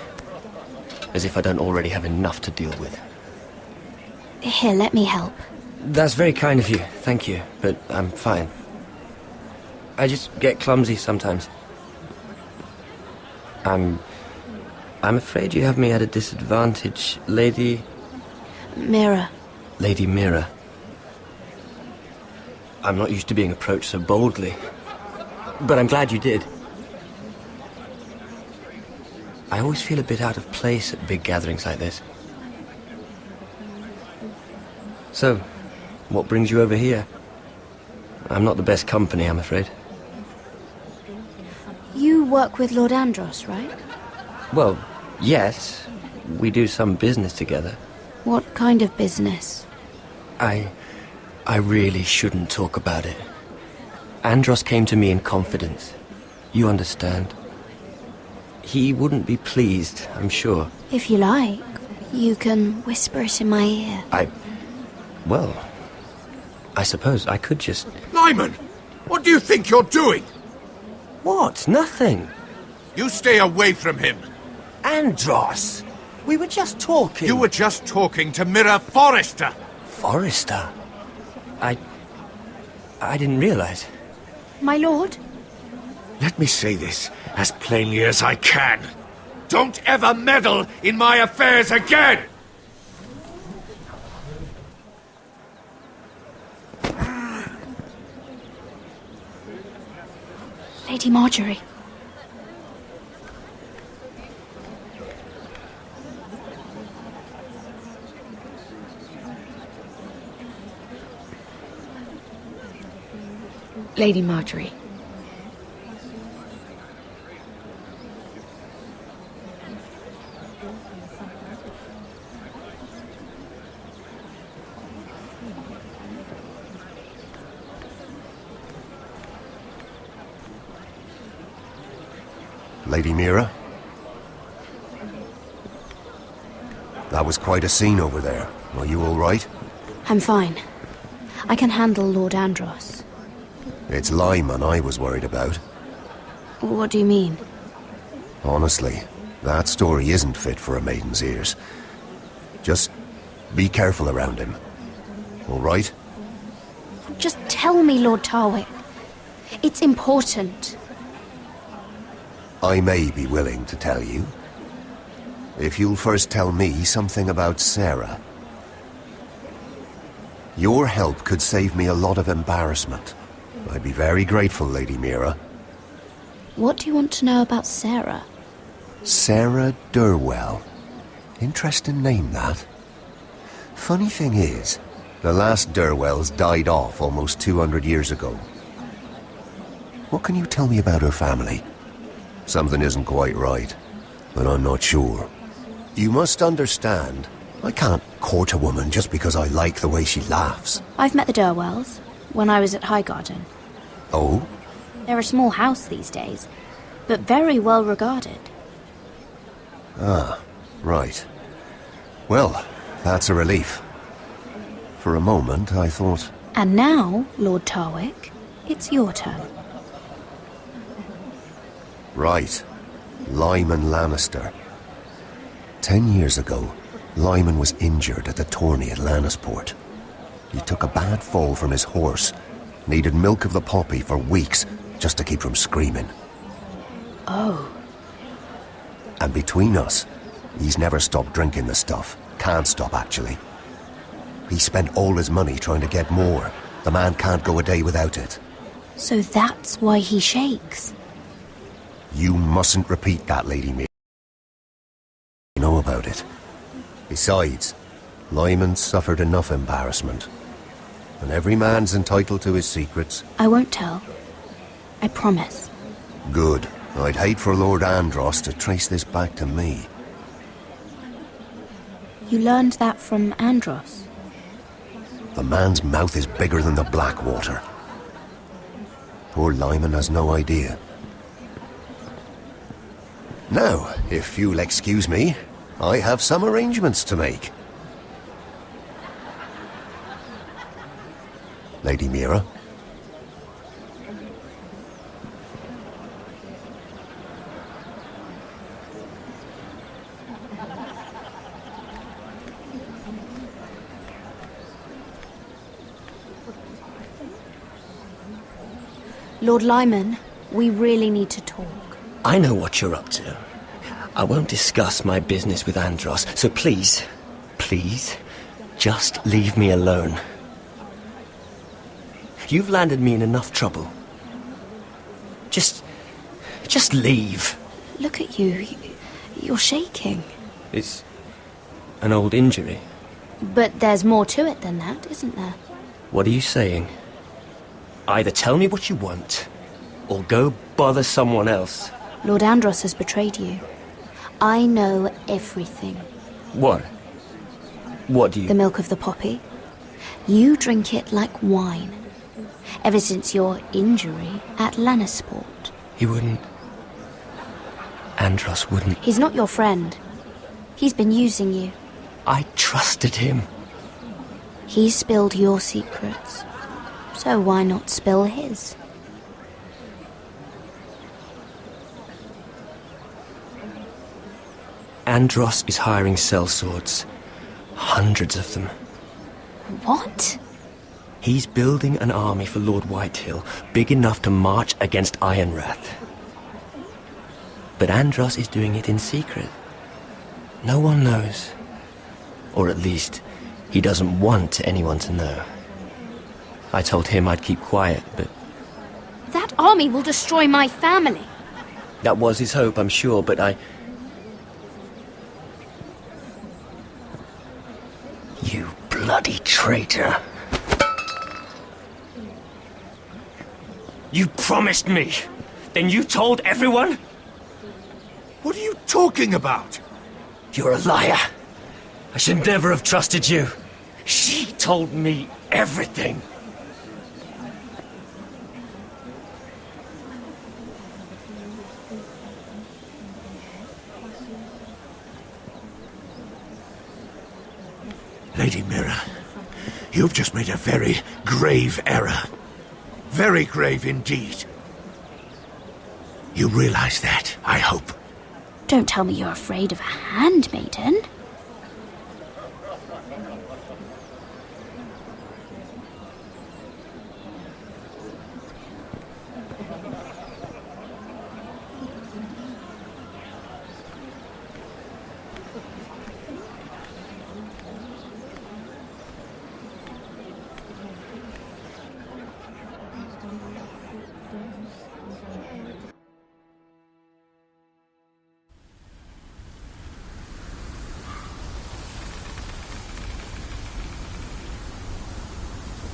As if I don't already have enough to deal with. Here, let me help. That's very kind of you, thank you, but I'm fine. I just get clumsy sometimes. I'm afraid you have me at a disadvantage, Lady... Mira. Lady Mira. I'm not used to being approached so boldly, but I'm glad you did. I always feel a bit out of place at big gatherings like this. So, what brings you over here? I'm not the best company, I'm afraid. You work with Lord Andros, right? Well, yes. We do some business together. What kind of business? I really shouldn't talk about it. Andros came to me in confidence. You understand. He wouldn't be pleased, I'm sure. If you like, you can whisper it in my ear. Well, I suppose I could just... Lyman! What do you think you're doing? What? Nothing. You stay away from him. Andros! We were just talking. You were just talking to Mira Forrester. Forrester? I didn't realize. My lord? Let me say this as plainly as I can. Don't ever meddle in my affairs again! Lady Marjorie. Lady Marjorie. Lady Mira? That was quite a scene over there. Are you all right? I'm fine. I can handle Lord Andros. It's Lyman I was worried about. What do you mean? Honestly, that story isn't fit for a maiden's ears. Just be careful around him. All right? Just tell me, Lord Tarwick. It's important. I may be willing to tell you. If you'll first tell me something about Sarah. Your help could save me a lot of embarrassment. I'd be very grateful, Lady Mira. What do you want to know about Sarah? Sarah Durwell. Interesting name, that. Funny thing is, the last Durwells died off almost 200 years ago. What can you tell me about her family? Something isn't quite right, but I'm not sure. You must understand, I can't court a woman just because I like the way she laughs. I've met the Durwells when I was at Highgarden. Oh? They're a small house these days, but very well regarded. Ah, right. Well, that's a relief. For a moment, I thought... And now, Lord Tarwick, it's your turn. Right. Lyman Lannister. 10 years ago, Lyman was injured at the tourney at Lannisport. He took a bad fall from his horse, needed milk of the poppy for weeks just to keep from screaming. Oh. And between us, he's never stopped drinking the stuff. Can't stop, actually. He spent all his money trying to get more. The man can't go a day without it. So that's why he shakes. You mustn't repeat that, Lady Mary. You know about it. Besides, Lyman's suffered enough embarrassment. And every man's entitled to his secrets. I won't tell. I promise. Good. I'd hate for Lord Andros to trace this back to me. You learned that from Andros? The man's mouth is bigger than the Blackwater. Poor Lyman has no idea. Now, if you'll excuse me, I have some arrangements to make. Lady Mira? Lord Lyman, we really need to talk. I know what you're up to. I won't discuss my business with Andros, so please, just leave me alone. You've landed me in enough trouble. Just leave. Look at you. You're shaking. It's an old injury. But there's more to it than that, isn't there? What are you saying? Either tell me what you want, or go bother someone else. Lord Andros has betrayed you. I know everything. What? What do you... The milk of the poppy. You drink it like wine. Ever since your injury at Lannisport. He wouldn't... Andros wouldn't... He's not your friend. He's been using you. I trusted him. He spilled your secrets. So why not spill his? Andros is hiring sellswords. Hundreds of them. What? He's building an army for Lord Whitehill, big enough to march against Ironrath. But Andros is doing it in secret. No one knows. Or at least, he doesn't want anyone to know. I told him I'd keep quiet, but... That army will destroy my family. That was his hope, I'm sure, but I... You bloody traitor. You promised me. Then you told everyone? What are you talking about? You're a liar. I should never have trusted you. She told me everything. Lady Mira, you've just made a very grave error. Very grave indeed. You realize that, I hope. Don't tell me you're afraid of a handmaiden.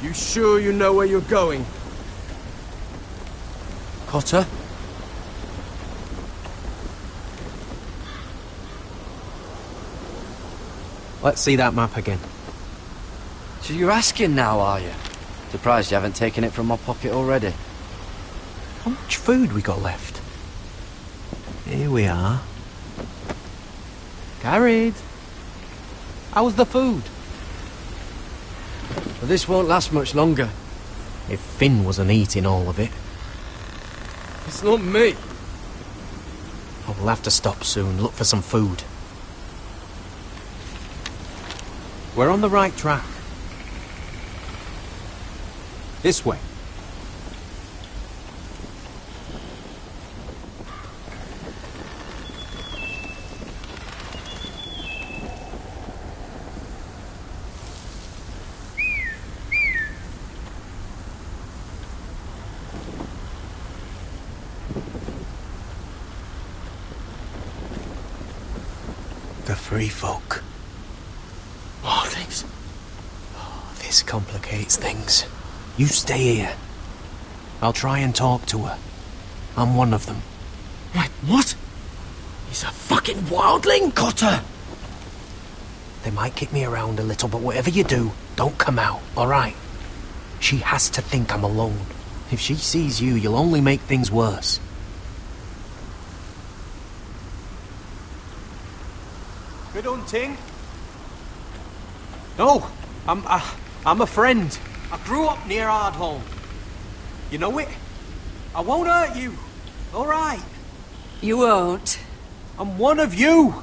You sure you know where you're going? Cotter? Let's see that map again. So you're asking now, are you? Surprised you haven't taken it from my pocket already. How much food we got left? Here we are. Carried. How was the food? But this won't last much longer. If Finn wasn't eating all of it. It's not me. Oh, we'll have to stop soon, look for some food. We're on the right track. This way. The free folk. This complicates things. You stay here. I'll try and talk to her. I'm one of them. Wait, what? He's a fucking wildling? Cotter! They might kick me around a little, but whatever you do, don't come out, alright? She has to think I'm alone. If she sees you, you'll only make things worse. Good hunting. No, I'm a friend. I grew up near Ardholm. You know it? I won't hurt you. All right. You won't. I'm one of you.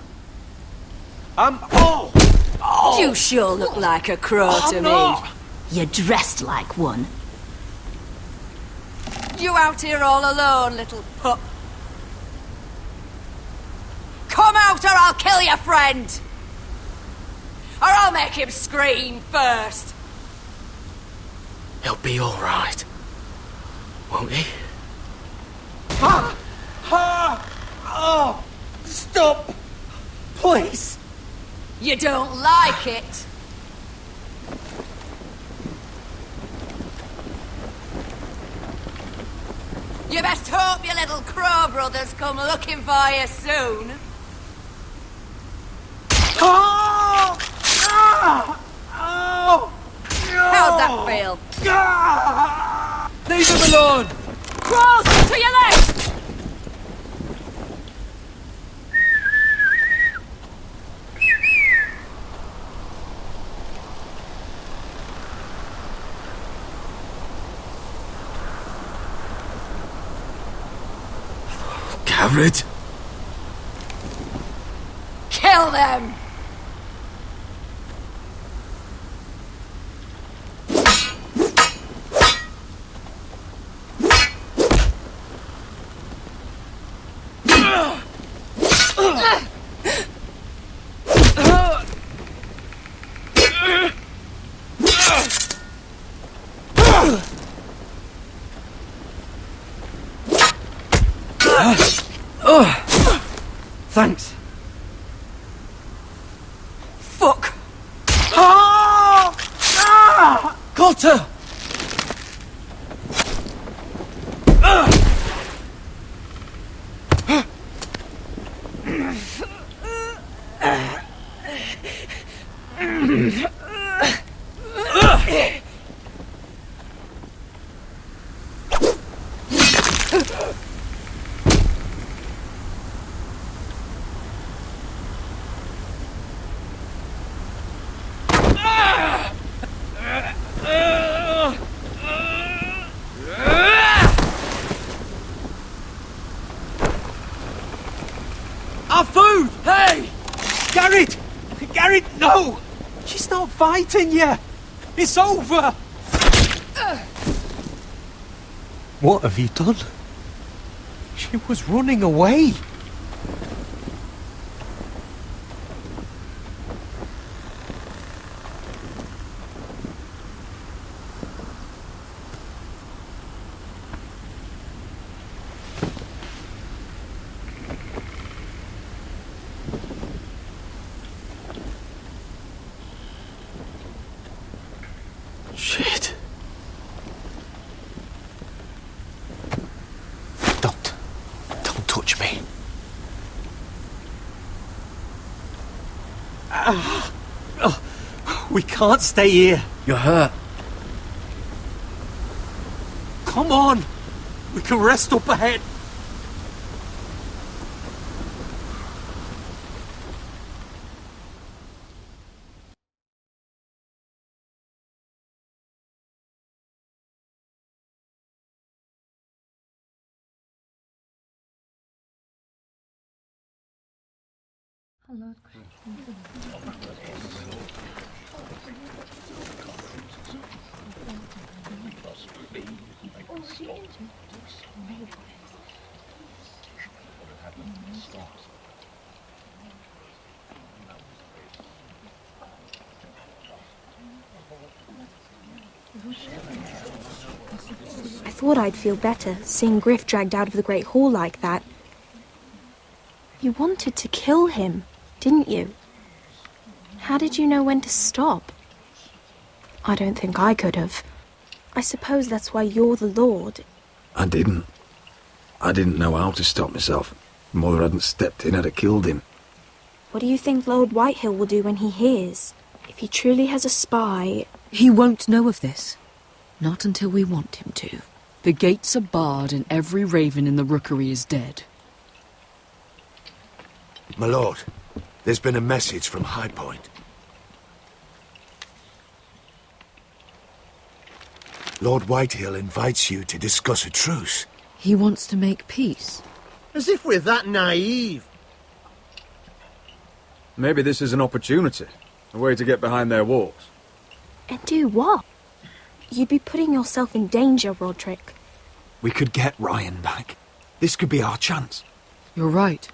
Oh! You sure look like a crow to me. Not. You're dressed like one. You out here all alone, little pup? Come out or I'll kill your friend! Or I'll make him scream first! He'll be all right, won't he? Oh! Stop! Please! You don't like it? You best hope your little crow brothers come looking for you soon. Oh! Oh! How's that feel? Leave him alone! Crawl to your left! Garrett! Kill them! Thanks. Fuck! Cotter! Our food! Hey! Garrett! Garrett, no! She's not fighting you! It's over! What have you done? She was running away. Shit. Don't touch me. We can't stay here. You're hurt. Come on. We can rest up ahead. I thought I'd feel better seeing Griff dragged out of the Great Hall like that. You wanted to kill him, didn't you? How did you know when to stop? I don't think I could have. I suppose that's why you're the Lord. I didn't. I didn't know how to stop myself. Mother hadn't stepped in, I'd have killed him. What do you think Lord Whitehill will do when he hears? If he truly has a spy... He won't know of this. Not until we want him to. The gates are barred and every raven in the rookery is dead. My lord, there's been a message from HIGHPOINT. Lord Whitehill invites you to discuss a truce. He wants to make peace. As if we're that naive. Maybe this is an opportunity. A way to get behind their walls. And do what? You'd be putting yourself in danger, Roderick. We could get Ryan back. This could be our chance. You're right.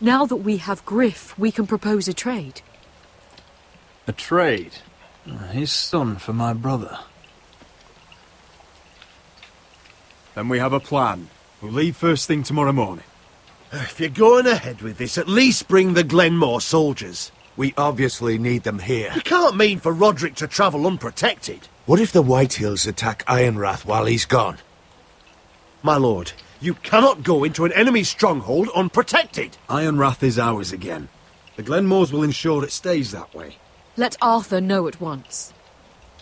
Now that we have Griff, we can propose a trade. A trade? His son for my brother. Then we have a plan. We'll leave first thing tomorrow morning. If you're going ahead with this, at least bring the Glenmore soldiers. We obviously need them here. You can't mean for Roderick to travel unprotected. What if the Whitehills attack Ironrath while he's gone? My lord, you cannot go into an enemy stronghold unprotected. Ironrath is ours again. The Glenmores will ensure it stays that way. Let Arthur know at once.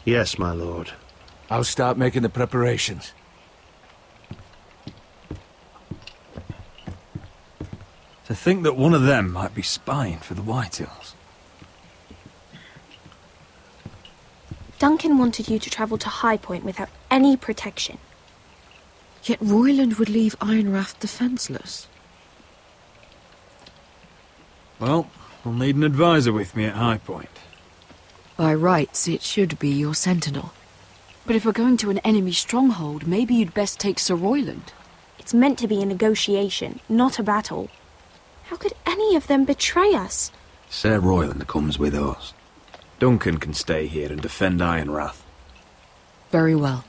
Yes, my lord. I'll start making the preparations. To think that one of them might be spying for the Whitehills. Duncan wanted you to travel to HIGHPOINT without any protection. Yet Royland would leave Ironrath defenseless. Well, we'll need an advisor with me at HIGHPOINT. By rights, it should be your sentinel. But if we're going to an enemy stronghold, maybe you'd best take Sir Royland. It's meant to be a negotiation, not a battle. How could any of them betray us? Sir Royland comes with us. Duncan can stay here and defend Ironrath. Very well.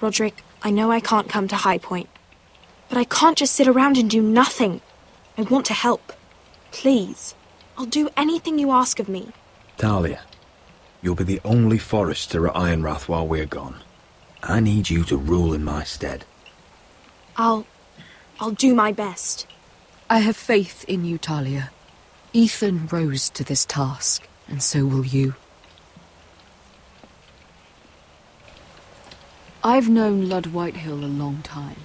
Roderick, I know I can't come to HIGHPOINT, but I can't just sit around and do nothing. I want to help. Please. I'll do anything you ask of me. Talia, you'll be the only forester at Ironrath while we're gone. I need you to rule in my stead. I'll do my best. I have faith in you, Talia. Ethan rose to this task, and so will you. I've known Lud Whitehill a long time.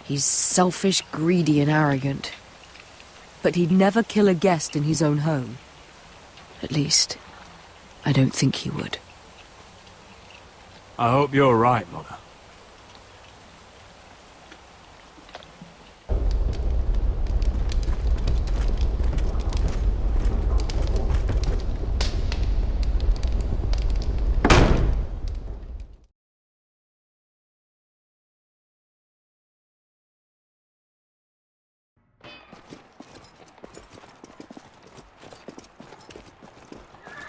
He's selfish, greedy, and arrogant. But he'd never kill a guest in his own home. At least, I don't think he would. I hope you're right, Mother.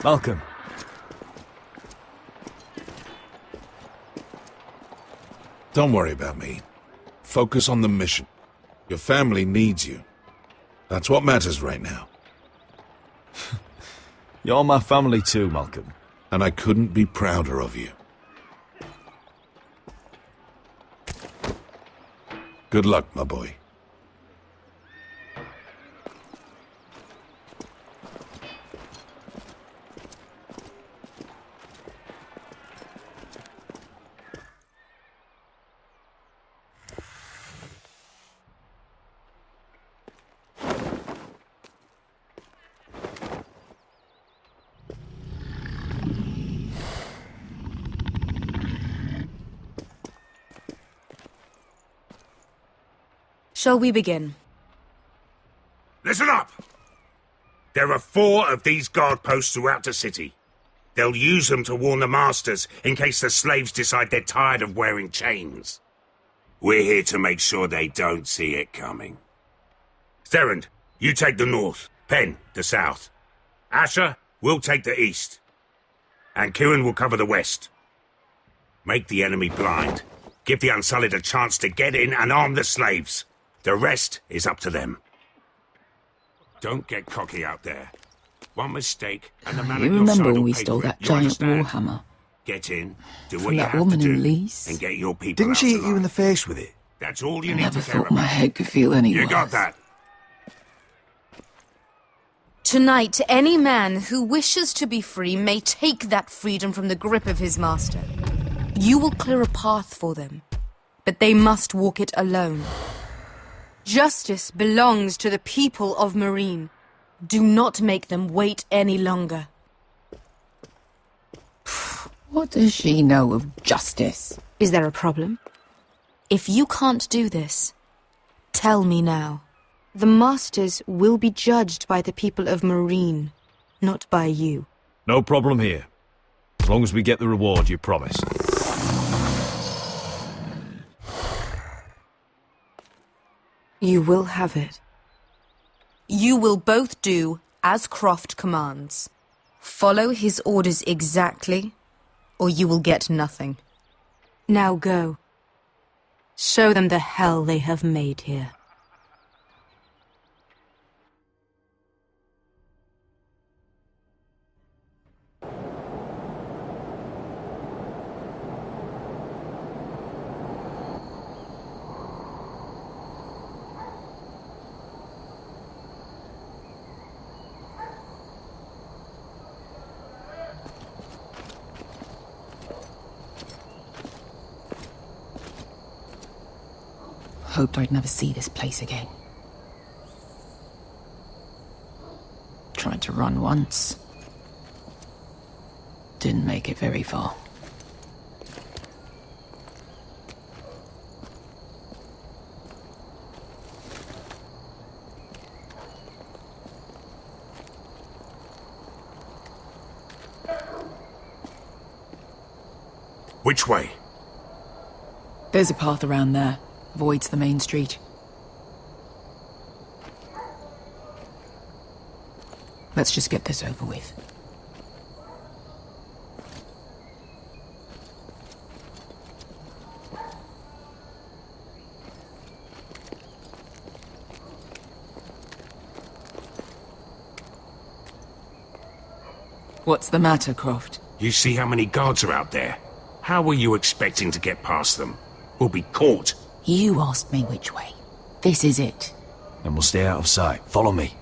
Malcolm. Don't worry about me. Focus on the mission. Your family needs you. That's what matters right now. You're my family too, Malcolm. And I couldn't be prouder of you. Good luck, my boy. Shall we begin? Listen up! There are 4 of these guard posts throughout the city. They'll use them to warn the masters in case the slaves decide they're tired of wearing chains. We're here to make sure they don't see it coming. Therend, you take the north. Penn, the south. Asher, we'll take the east. And Kieran will cover the west. Make the enemy blind. Give the Unsullied a chance to get in and arm the slaves. The rest is up to them. Don't get cocky out there. One mistake, and the man You at your remember side when will we pay stole for it. that You giant understand? warhammer? Get in, do From what you that have to woman in do, Lease? and get your people Didn't out she hit you in alive. the face with it? That's all you I need never to care thought my about. head could feel any You worse. got that? Tonight, any man who wishes to be free may take that freedom from the grip of his master. You will clear a path for them, but they must walk it alone. Justice belongs to the people of Marine. Do not make them wait any longer. What does she know of justice? Is there a problem? If you can't do this, tell me now. The Masters will be judged by the people of Marine, not by you. No problem here. As long as we get the reward you promised. You will have it. You will both do as Croft commands. Follow his orders exactly, or you will get nothing. Now go. Show them the hell they have made here. Hoped I'd never see this place again. Tried to run once. Didn't make it very far. Which way? There's a path around there. Avoids the main street. Let's just get this over with. What's the matter, Croft? You see how many guards are out there? How were you expecting to get past them? We'll be caught. You asked me which way. This is it. Then we'll stay out of sight. Follow me.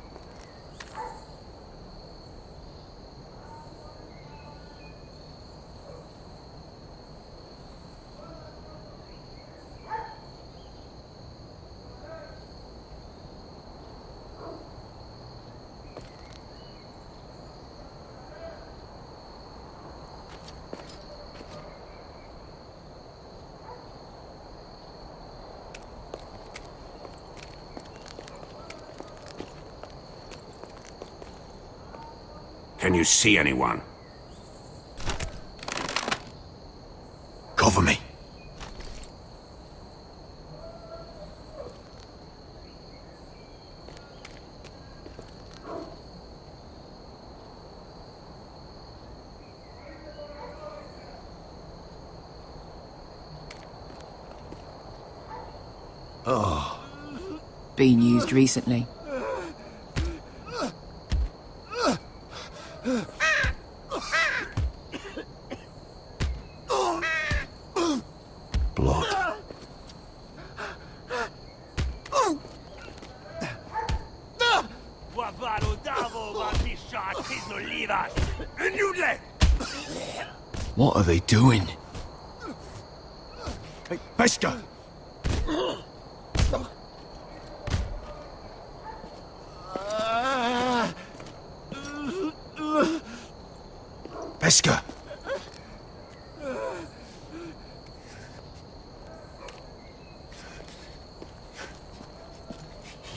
Can you see anyone? Cover me. Oh. Been used recently. Blood. What are they doing? Hey, Pesca! Pesca!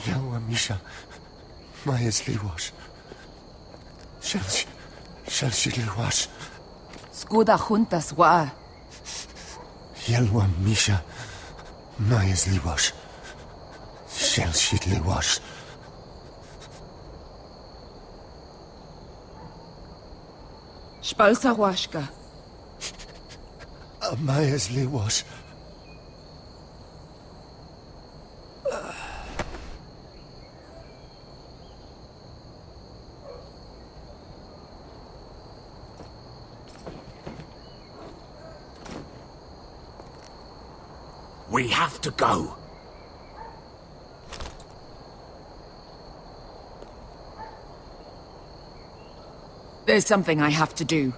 Yelwa Misha, Maya's Liwash. Shelshi Liwash. Skuda juntas wa. Yelwa Misha, Maya's Liwash. Shelshi Liwash. Spalsa washka. Maya's Liwash. We have to go. There's something I have to do.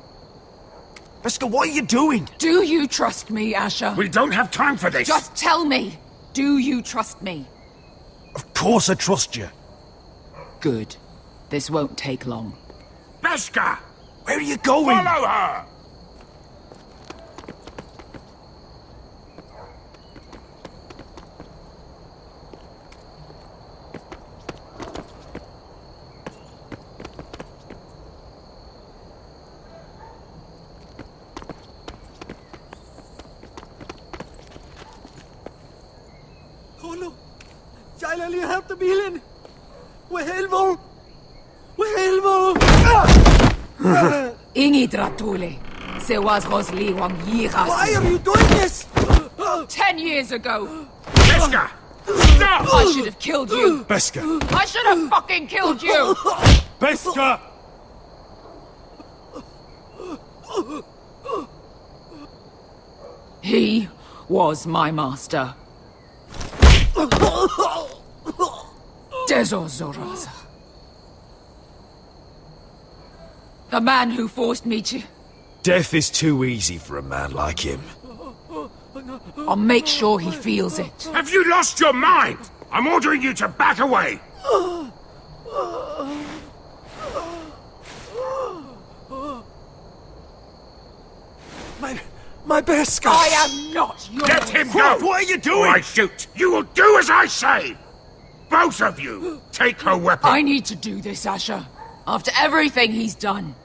Beskha, what are you doing? Do you trust me, Asher? We don't have time for this. Just tell me. Do you trust me? Of course I trust you. Good. This won't take long. Beskha! Where are you going? Follow her! Ingi dratule. Se was Rosli wang yiras. Why are you doing this? 10 years ago. Beskha! Stop! I should have killed you. Beskha! I should have fucking killed you. Beskha! He was my master. Dezo Zoraza. The man who forced me to... Death is too easy for a man like him. I'll make sure he feels it. Have you lost your mind? I'm ordering you to back away. My Beskha! I am not yours! Let him go! What are you doing? Or I shoot! You will do as I say! Both of you! Take her weapon! I need to do this, Asher. After everything he's done.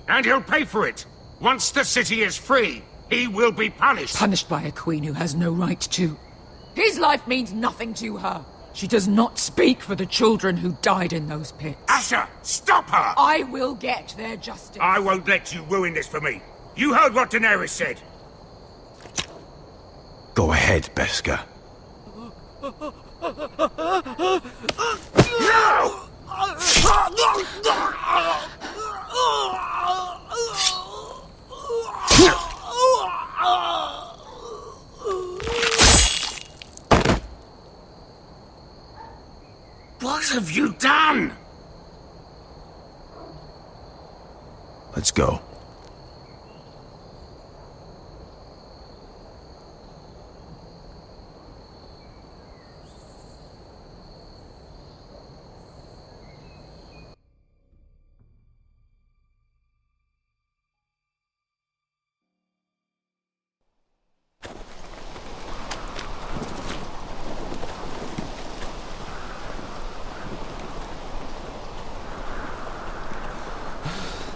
And he'll pay for it! Once the city is free, he will be punished! Punished by a queen who has no right to. His life means nothing to her. She does not speak for the children who died in those pits. Asher, stop her! I will get their justice. I won't let you ruin this for me. You heard what Daenerys said. Go ahead, Beskha. No! What have you done? Let's go.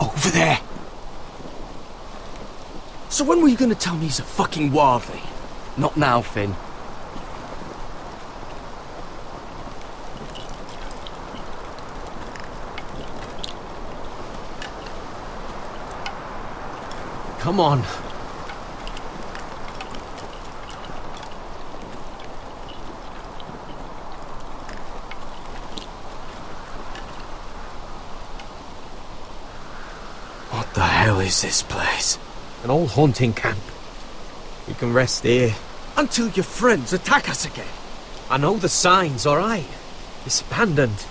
Over there! So when were you gonna tell me he's a fucking wildling? Not now, Finn. Come on. What the hell is this place? An old hunting camp. We can rest here. Until your friends attack us again. I know the signs, alright? It's abandoned.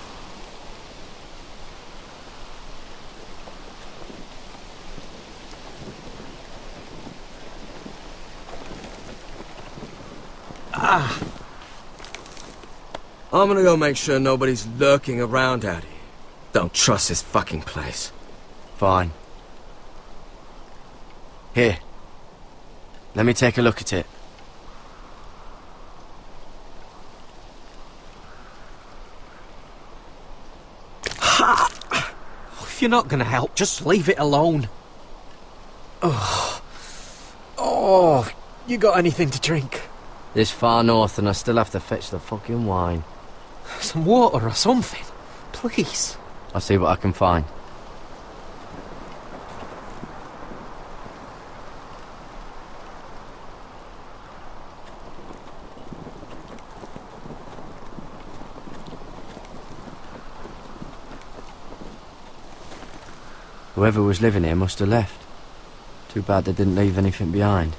I'm gonna go make sure nobody's lurking around out here. Don't trust this fucking place. Fine. Here. Let me take a look at it. If you're not gonna help, just leave it alone. Oh, you got anything to drink? This far north and I still have to fetch the fucking wine. Some water or something, please. I'll see what I can find. Whoever was living here must have left. Too bad they didn't leave anything behind.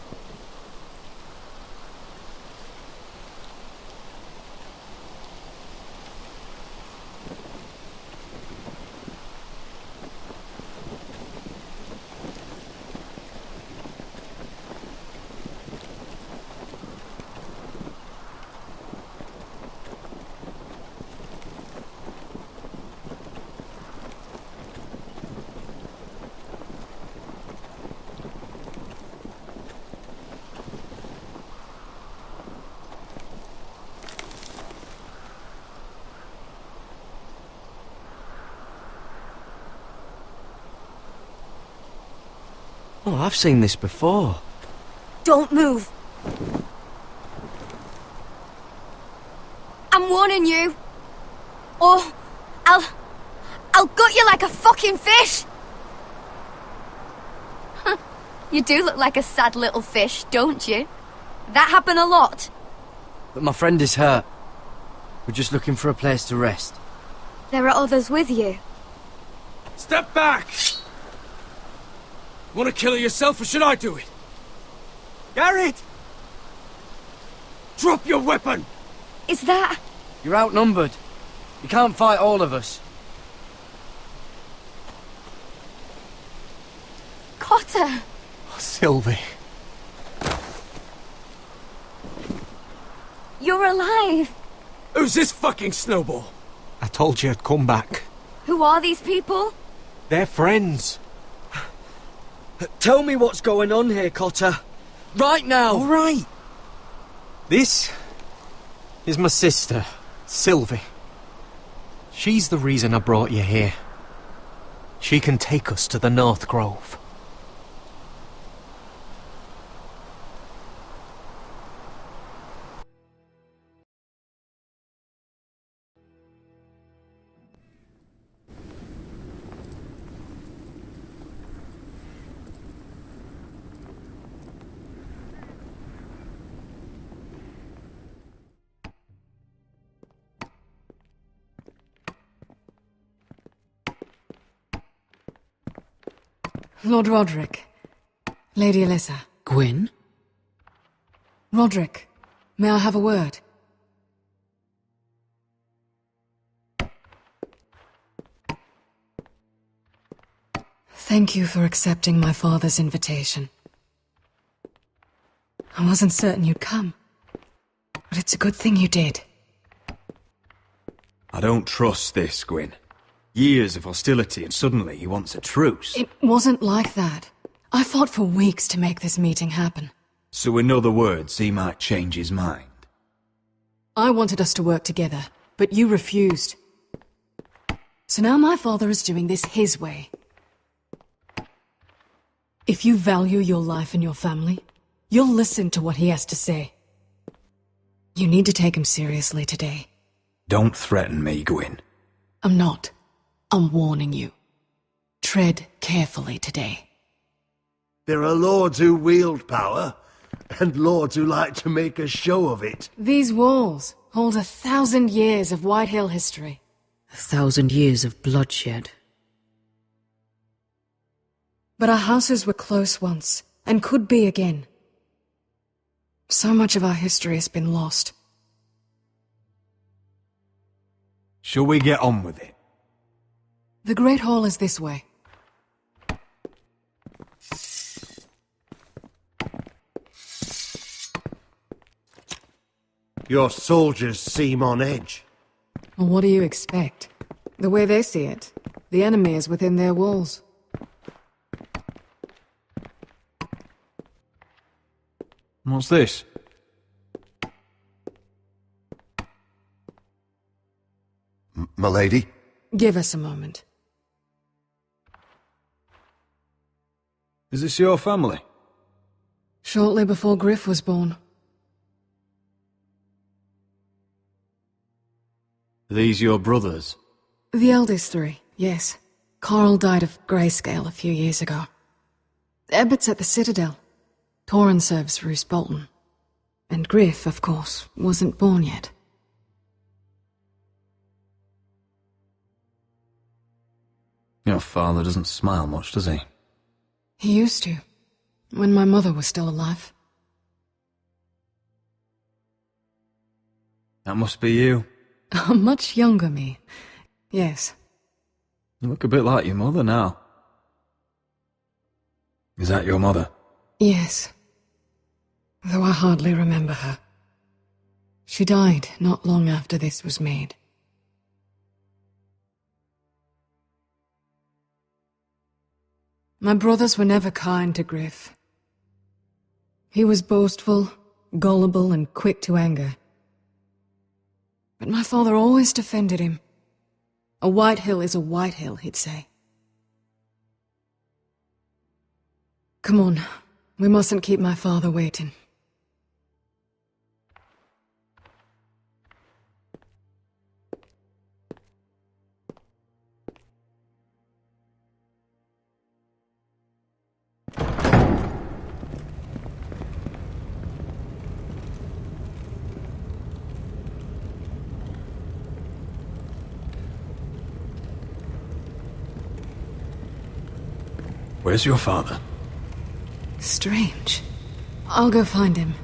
Oh, I've seen this before. Don't move. I'm warning you. Or I'll gut you like a fucking fish. You do look like a sad little fish, don't you? That happen a lot. But my friend is hurt. We're just looking for a place to rest. There are others with you. Step back! Want to kill her yourself, or should I do it? Garrett! Drop your weapon! Is that... You're outnumbered. You can't fight all of us. Cotter! Oh, Sylvie. You're alive! Who's this fucking snowball? I told you I'd come back. Who are these people? They're friends. Tell me what's going on here, Cotter. Right now! All right. This is my sister, Sylvie. She's the reason I brought you here. She can take us to the North Grove. Lord Roderick. Lady Alyssa. Gwyn? Roderick, may I have a word? Thank you for accepting my father's invitation. I wasn't certain you'd come, but it's a good thing you did. I don't trust this, Gwyn. Years of hostility and suddenly he wants a truce. It wasn't like that. I fought for weeks to make this meeting happen. So in other words, he might change his mind. I wanted us to work together, but you refused. So now my father is doing this his way. If you value your life and your family, you'll listen to what he has to say. You need to take him seriously today. Don't threaten me, Gwyn. I'm not. I'm warning you. Tread carefully today. There are lords who wield power, and lords who like to make a show of it. These walls hold 1,000 years of White Hill history. 1,000 years of bloodshed. But our houses were close once, and could be again. So much of our history has been lost. Shall we get on with it? The Great Hall is this way. Your soldiers seem on edge. Well, what do you expect? The way they see it, the enemy is within their walls. What's this? Milady? Give us a moment. Is this your family? Shortly before Griff was born. Are these your brothers? The eldest three, yes. Carl died of grayscale a few years ago. Ebbett's at the Citadel. Torrin serves Roose Bolton. And Griff, of course, wasn't born yet. Your father doesn't smile much, does he? He used to, when my mother was still alive. That must be you. A much younger me, yes. You look a bit like your mother now. Is that your mother? Yes. Though I hardly remember her. She died not long after this was made. My brothers were never kind to Griff. He was boastful, gullible, and quick to anger. But my father always defended him. A White Hill is a White Hill, he'd say. Come on. We mustn't keep my father waiting. Where's your father? Strange. I'll go find him.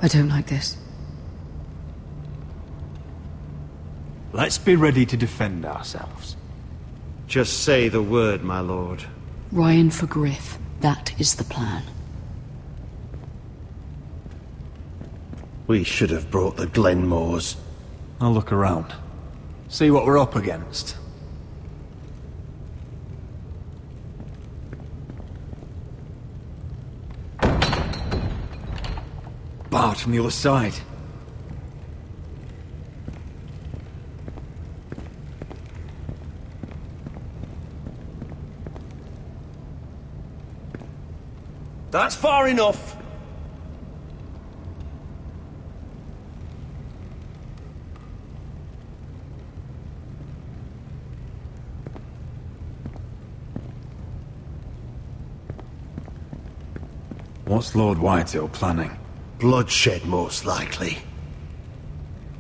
I don't like this. Let's be ready to defend ourselves. Just say the word, my lord. Ryan for Griff. That is the plan. We should have brought the Glenmores. I'll look around. See what we're up against. Barred from the other side. That's far enough. What's Lord Whitehill planning? Bloodshed, most likely.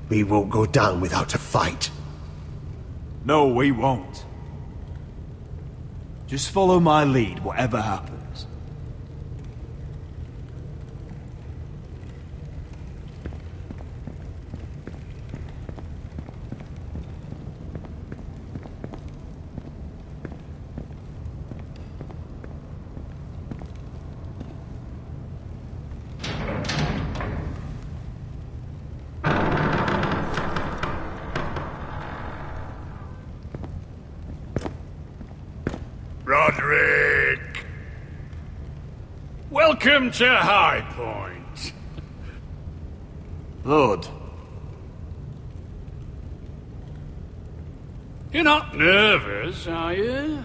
We won't go down without a fight. No, we won't. Just follow my lead, whatever happens. Roderick! Welcome to High Point. Lord. You're not nervous, are you?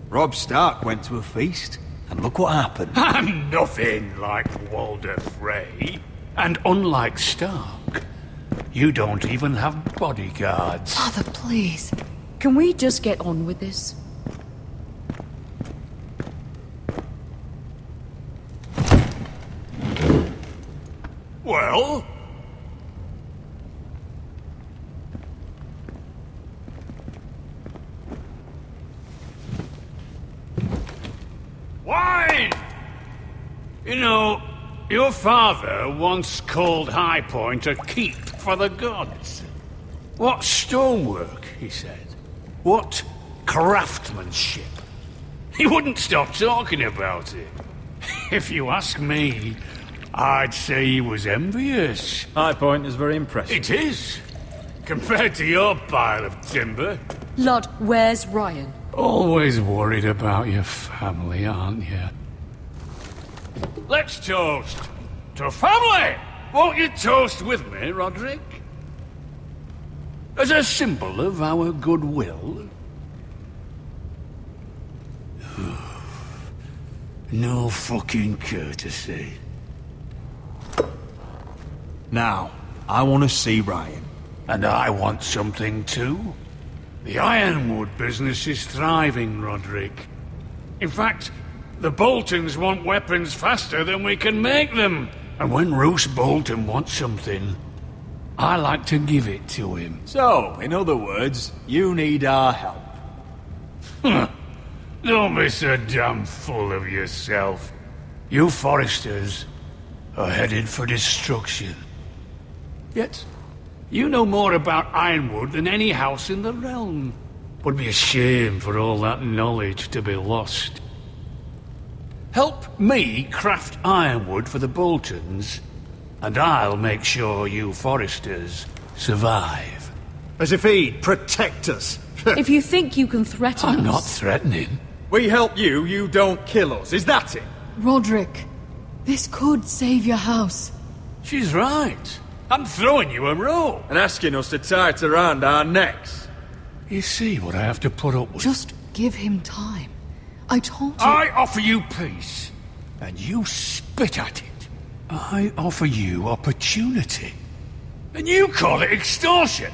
Robb Stark went to a feast, and look what happened. I'm nothing like Walder Frey. And unlike Stark, you don't even have bodyguards. Father, please. Can we just get on with this? Well? Wine! You know, your father once called High Point a keep for the gods. What stonework, he said. What craftsmanship. He wouldn't stop talking about it. If you ask me, I'd say he was envious. High Point is very impressive. It is. Compared to your pile of timber. Lord, where's Ryan? Always worried about your family, aren't you? Let's toast to family! Won't you toast with me, Roderick? As a symbol of our goodwill. No fucking courtesy. Now, I want to see Ryan. And I want something too. The ironwood business is thriving, Roderick. In fact, the Boltons want weapons faster than we can make them. And when Roose Bolton wants something, I like to give it to him. So, in other words, you need our help. Don't be so damn full of yourself. You Foresters are headed for destruction. Yet, you know more about ironwood than any house in the realm. Would be a shame for all that knowledge to be lost. Help me craft ironwood for the Boltons, and I'll make sure you Foresters survive. As if he'd protect us. If you think you can threaten us... I'm not threatening. We help you, you don't kill us. Is that it? Roderick, this could save your house. She's right. I'm throwing you a rope. And asking us to tie it around our necks. You see what I have to put up with? Just give him time. I told you... I offer you peace, and you spit at it. I offer you opportunity, and you call it extortion.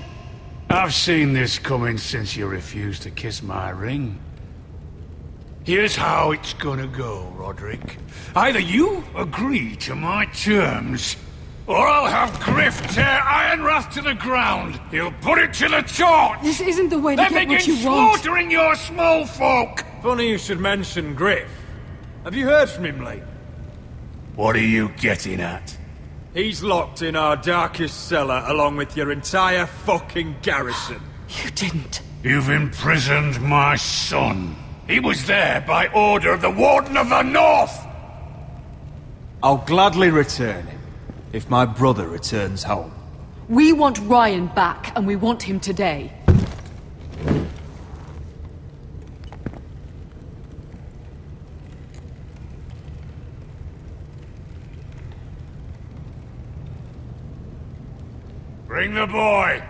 I've seen this coming since you refused to kiss my ring. Here's how it's gonna go, Roderick. Either you agree to my terms, or I'll have Griff tear Ironrath to the ground. He'll put it to the torch. This isn't the way to then get what begin you want. slaughtering your small folk. Funny you should mention Griff. Have you heard from him lately? What are you getting at? He's locked in our darkest cellar along with your entire fucking garrison. You didn't. You've imprisoned my son. He was there by order of the Warden of the North! I'll gladly return him, if my brother returns home. We want Ryan back, and we want him today. Bring the boy!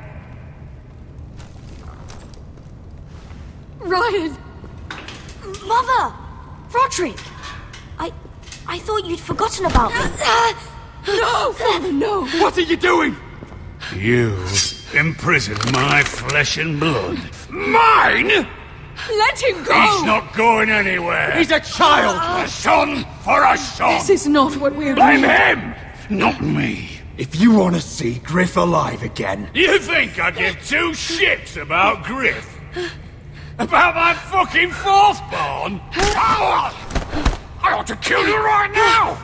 Ryan! Mother! Roderick! I thought you'd forgotten about me. No, Father, no! What are you doing? You imprisoned my flesh and blood. Mine?! Let him go! He's not going anywhere! He's a child! A son for a son! This is not what we're Blame doing. him! Not me! If you want to see Griff alive again... You think I give two shits about Griff? About my fucking fourthborn? I ought to kill you right now!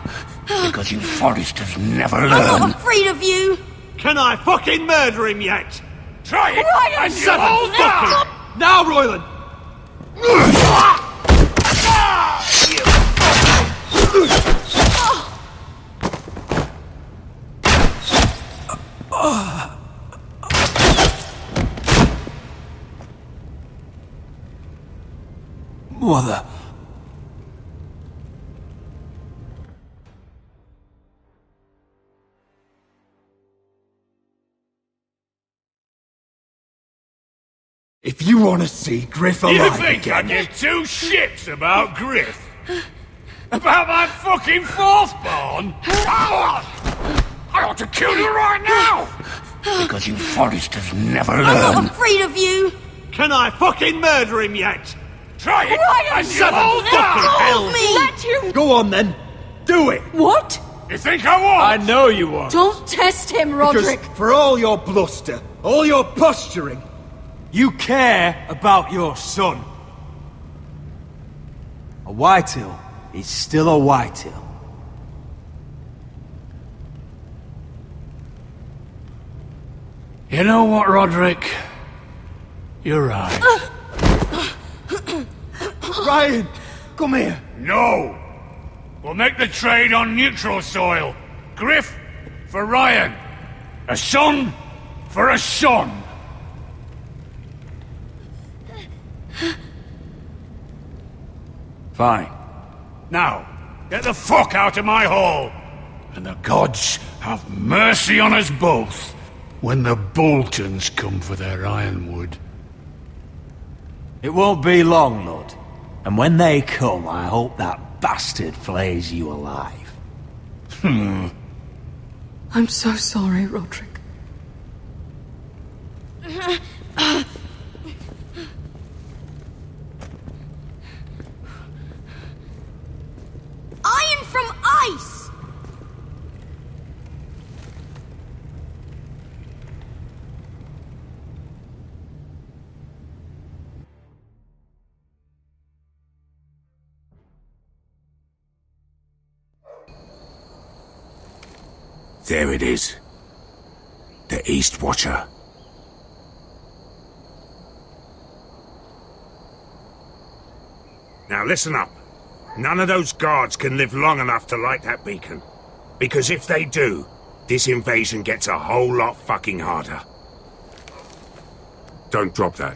Because you Forresters never learn. I'm not afraid of you! Can I fucking murder him yet? Try it! Ryan! And you'll die! Now, Royland! Mother. If you want to see Griff alive You think again... I give two shits about Griff? About my fucking fourthborn? I ought to kill you right now! Because you Forresters never learn. I'm not afraid of you! Can I fucking murder him yet? Try it! Ryan! And you'll die! Me! Let him... Go on then. Do it. What? You think I won't? I know you won't. Don't test him, Roderick! Because for all your bluster, all your posturing, you care about your son. A Whitehill is still a Whitehill. You know what, Roderick? You're right. Ryan, come here. No! We'll make the trade on neutral soil. Griff for Ryan. A son for a son. Fine. Now, get the fuck out of my hall. And the gods have mercy on us both when the Boltons come for their ironwood. It won't be long, Lord. And when they come, I hope that bastard flays you alive. I'm so sorry, Roderick. Iron from ice! There it is. The East Watcher. Now listen up. None of those guards can live long enough to light that beacon. Because if they do, this invasion gets a whole lot fucking harder. Don't drop that.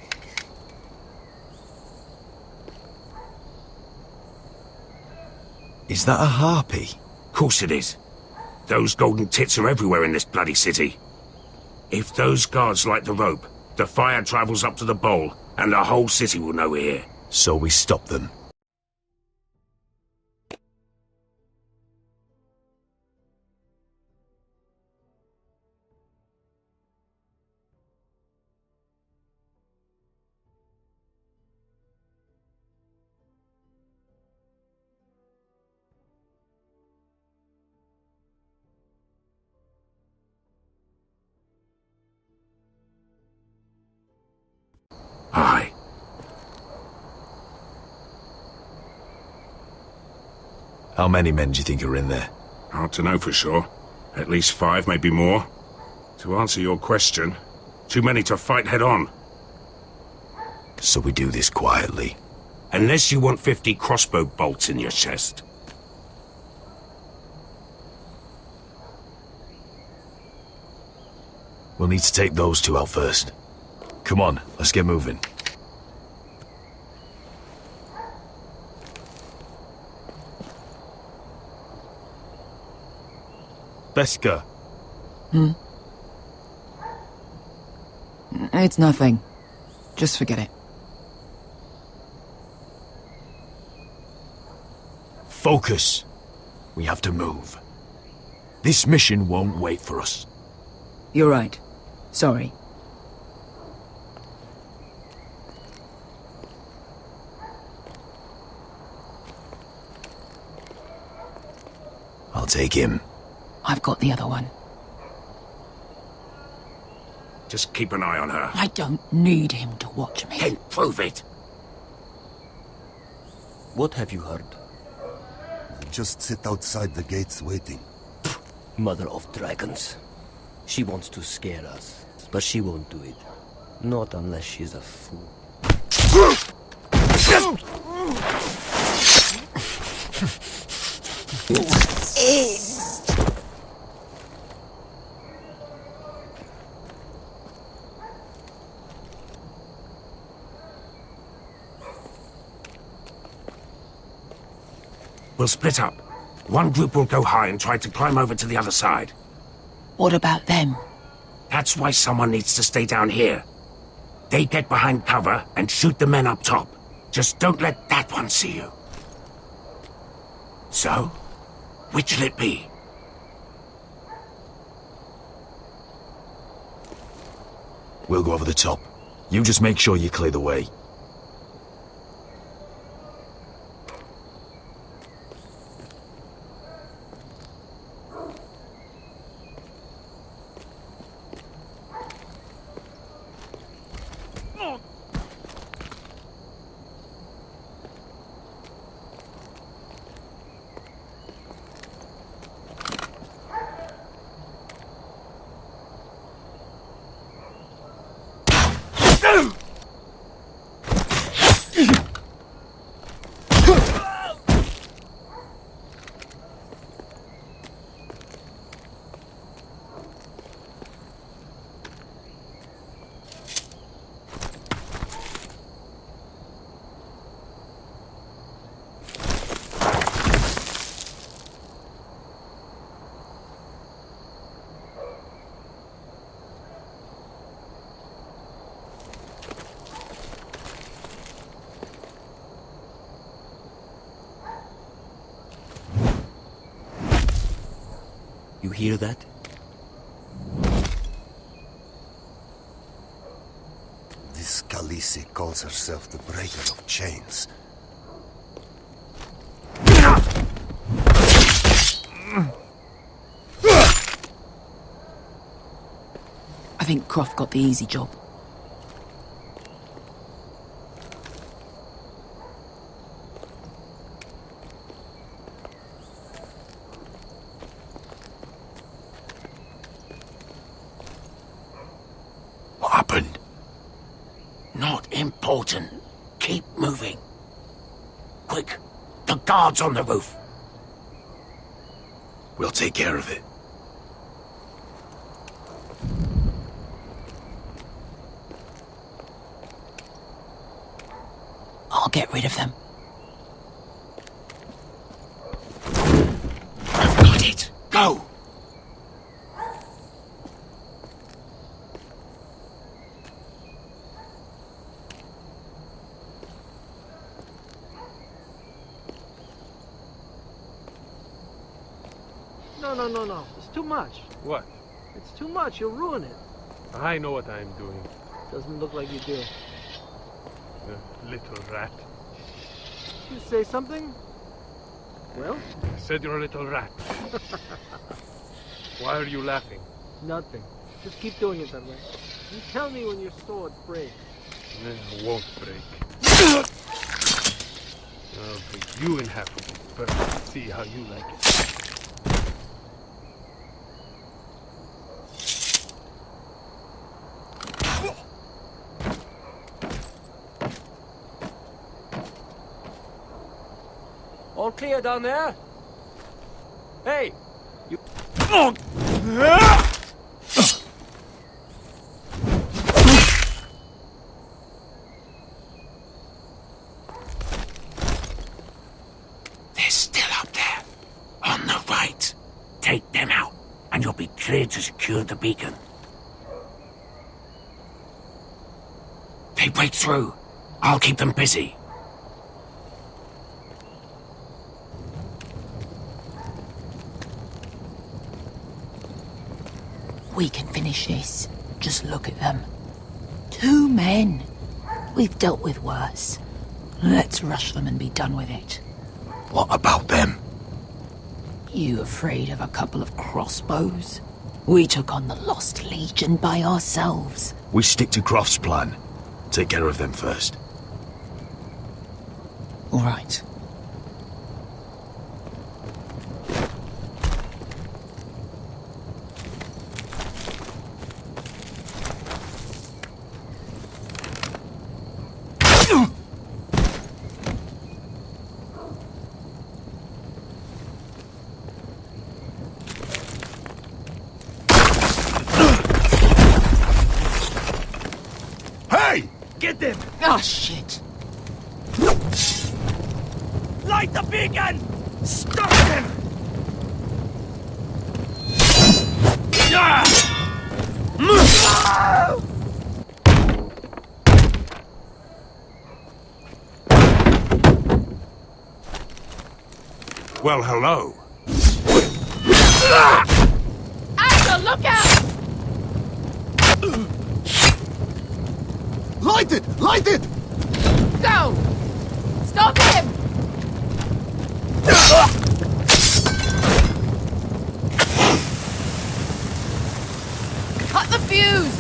Is that a harpy? Course it is. Those golden tits are everywhere in this bloody city. If those guards light the rope, the fire travels up to the bowl, and the whole city will know we're here. So we stop them. Aye. How many men do you think are in there? Hard to know for sure. At least 5, maybe more. To answer your question, too many to fight head on. So we do this quietly. Unless you want 50 crossbow bolts in your chest. We'll need to take those 2 out first. Come on, let's get moving. Beska. It's nothing. Just forget it. Focus. We have to move. This mission won't wait for us. You're right. Sorry. I'll take him. I've got the other one. Just keep an eye on her. I don't need him to watch me. Then prove it. What have you heard? Just sit outside the gates waiting. Mother of dragons. She wants to scare us, but she won't do it. Not unless she's a fool. We'll split up. One group will go high and try to climb over to the other side. What about them? That's why someone needs to stay down here. They get behind cover and shoot the men up top. Just don't let that one see you. So, which'll it be? We'll go over the top. You just make sure you clear the way. You hear that? This Khaleesi calls herself the Breaker of Chains. I think Croft got the easy job. What happened? Not important. Keep moving. Quick, the guards on the roof. We'll take care of it. I'll get rid of them. I've got it. Go! No. It's too much. What? It's too much. You'll ruin it. I know what I'm doing. Doesn't look like you do. Little rat. You say something? Well? I said you're a little rat. Why are you laughing? Nothing. Just keep doing it that way. You tell me when your sword breaks. It won't break. I'll break you in half first. See how you like it. All clear down there? Hey! You... They're still up there. On the right. Take them out, and you'll be cleared to secure the beacon. They break through. I'll keep them busy. We can finish this. Just look at them. 2 men. We've dealt with worse. Let's rush them and be done with it. What about them? You afraid of a couple of crossbows? We took on the Lost Legion by ourselves. We stick to Croft's plan. Take care of them first. All right. Get them! Oh, shit. Light the beacon! Stop them! Well, hello. Asher, look out! Light it! Light it! Go! Stop him! Cut the fuse!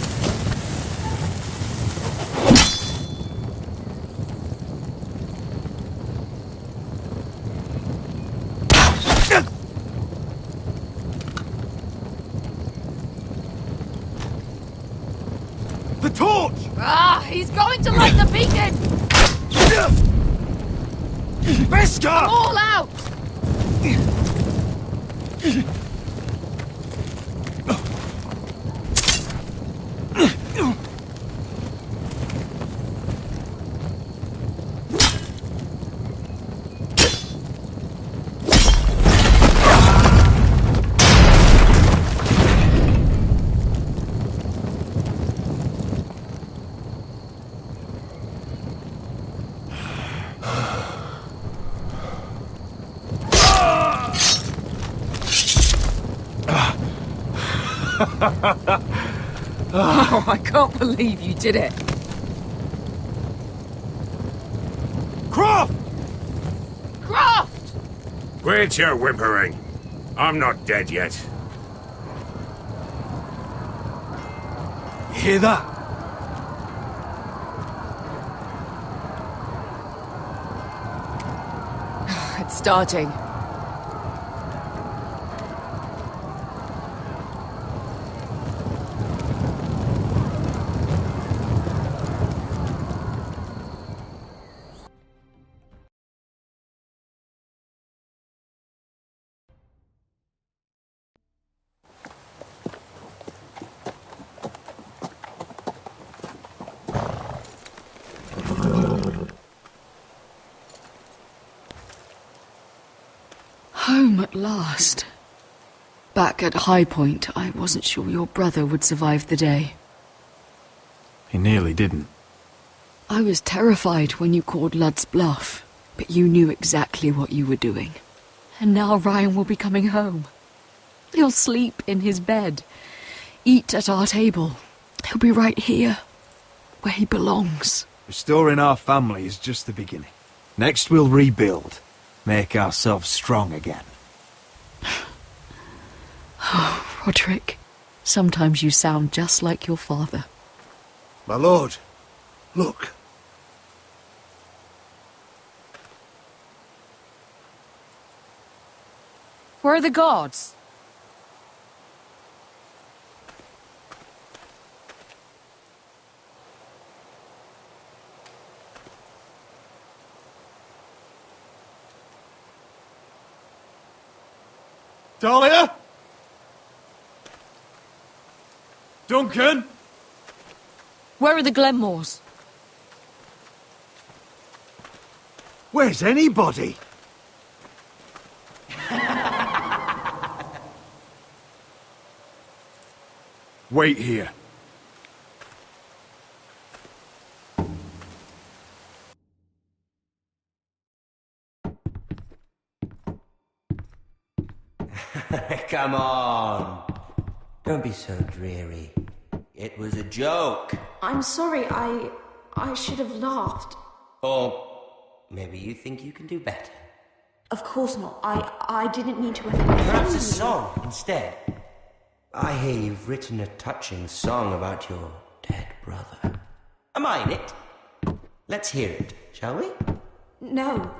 The torch! Ah, he's going to light the beacon! Beskar! All out! Oh, I can't believe you did it. Croft! Croft! Quit your whimpering. I'm not dead yet. Hear that? It's starting. Home at last. Back at HIGHPOINT, I wasn't sure your brother would survive the day. He nearly didn't. I was terrified when you called Ludd's bluff, but you knew exactly what you were doing. And now Ryan will be coming home. He'll sleep in his bed, eat at our table. He'll be right here, where he belongs. Restoring our family is just the beginning. Next we'll rebuild, make ourselves strong again. Oh, Roderick, sometimes you sound just like your father. My lord, look. Where are the guards? Dahlia? Duncan? Where are the Glenmores? Where's anybody? Wait here. Come on. Don't be so dreary. It was a joke. I'm sorry, I should have laughed. Or maybe you think you can do better. Of course not. I didn't mean to offend Perhaps you. a song instead. I hear you've written a touching song about your dead brother. Am I in it? Let's hear it, shall we? No.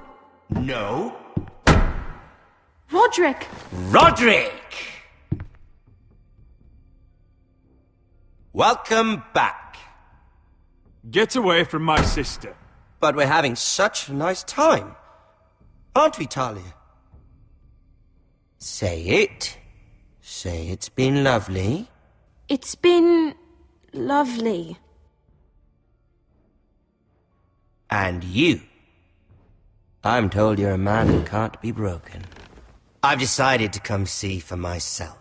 No? Roderick! Roderick! Welcome back. Get away from my sister. But we're having such a nice time. Aren't we, Talia? Say it. Say it's been lovely. It's been lovely. And you. I'm told you're a man who can't be broken. I've decided to come see for myself.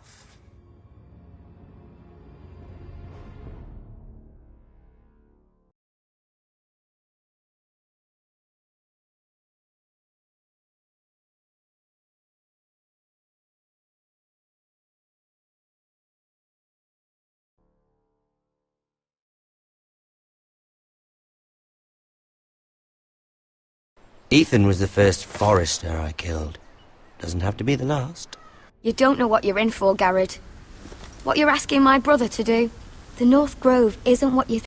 Ethan was the first Forester I killed. Doesn't have to be the last. You don't know what you're in for, Garrett. What you're asking my brother to do. The North Grove isn't what you think.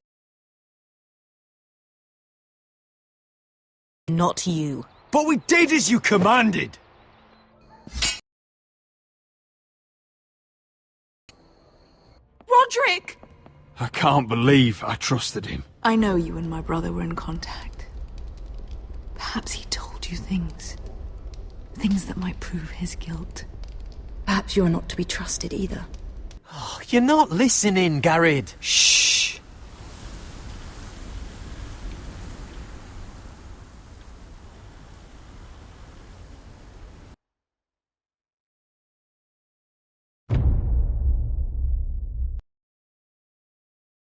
Not you. But we did as you commanded! Roderick! I can't believe I trusted him. I know you and my brother were in contact. Perhaps he told you things. Things that might prove his guilt. Perhaps you're not to be trusted either. Oh, you're not listening, Garrett. Shh!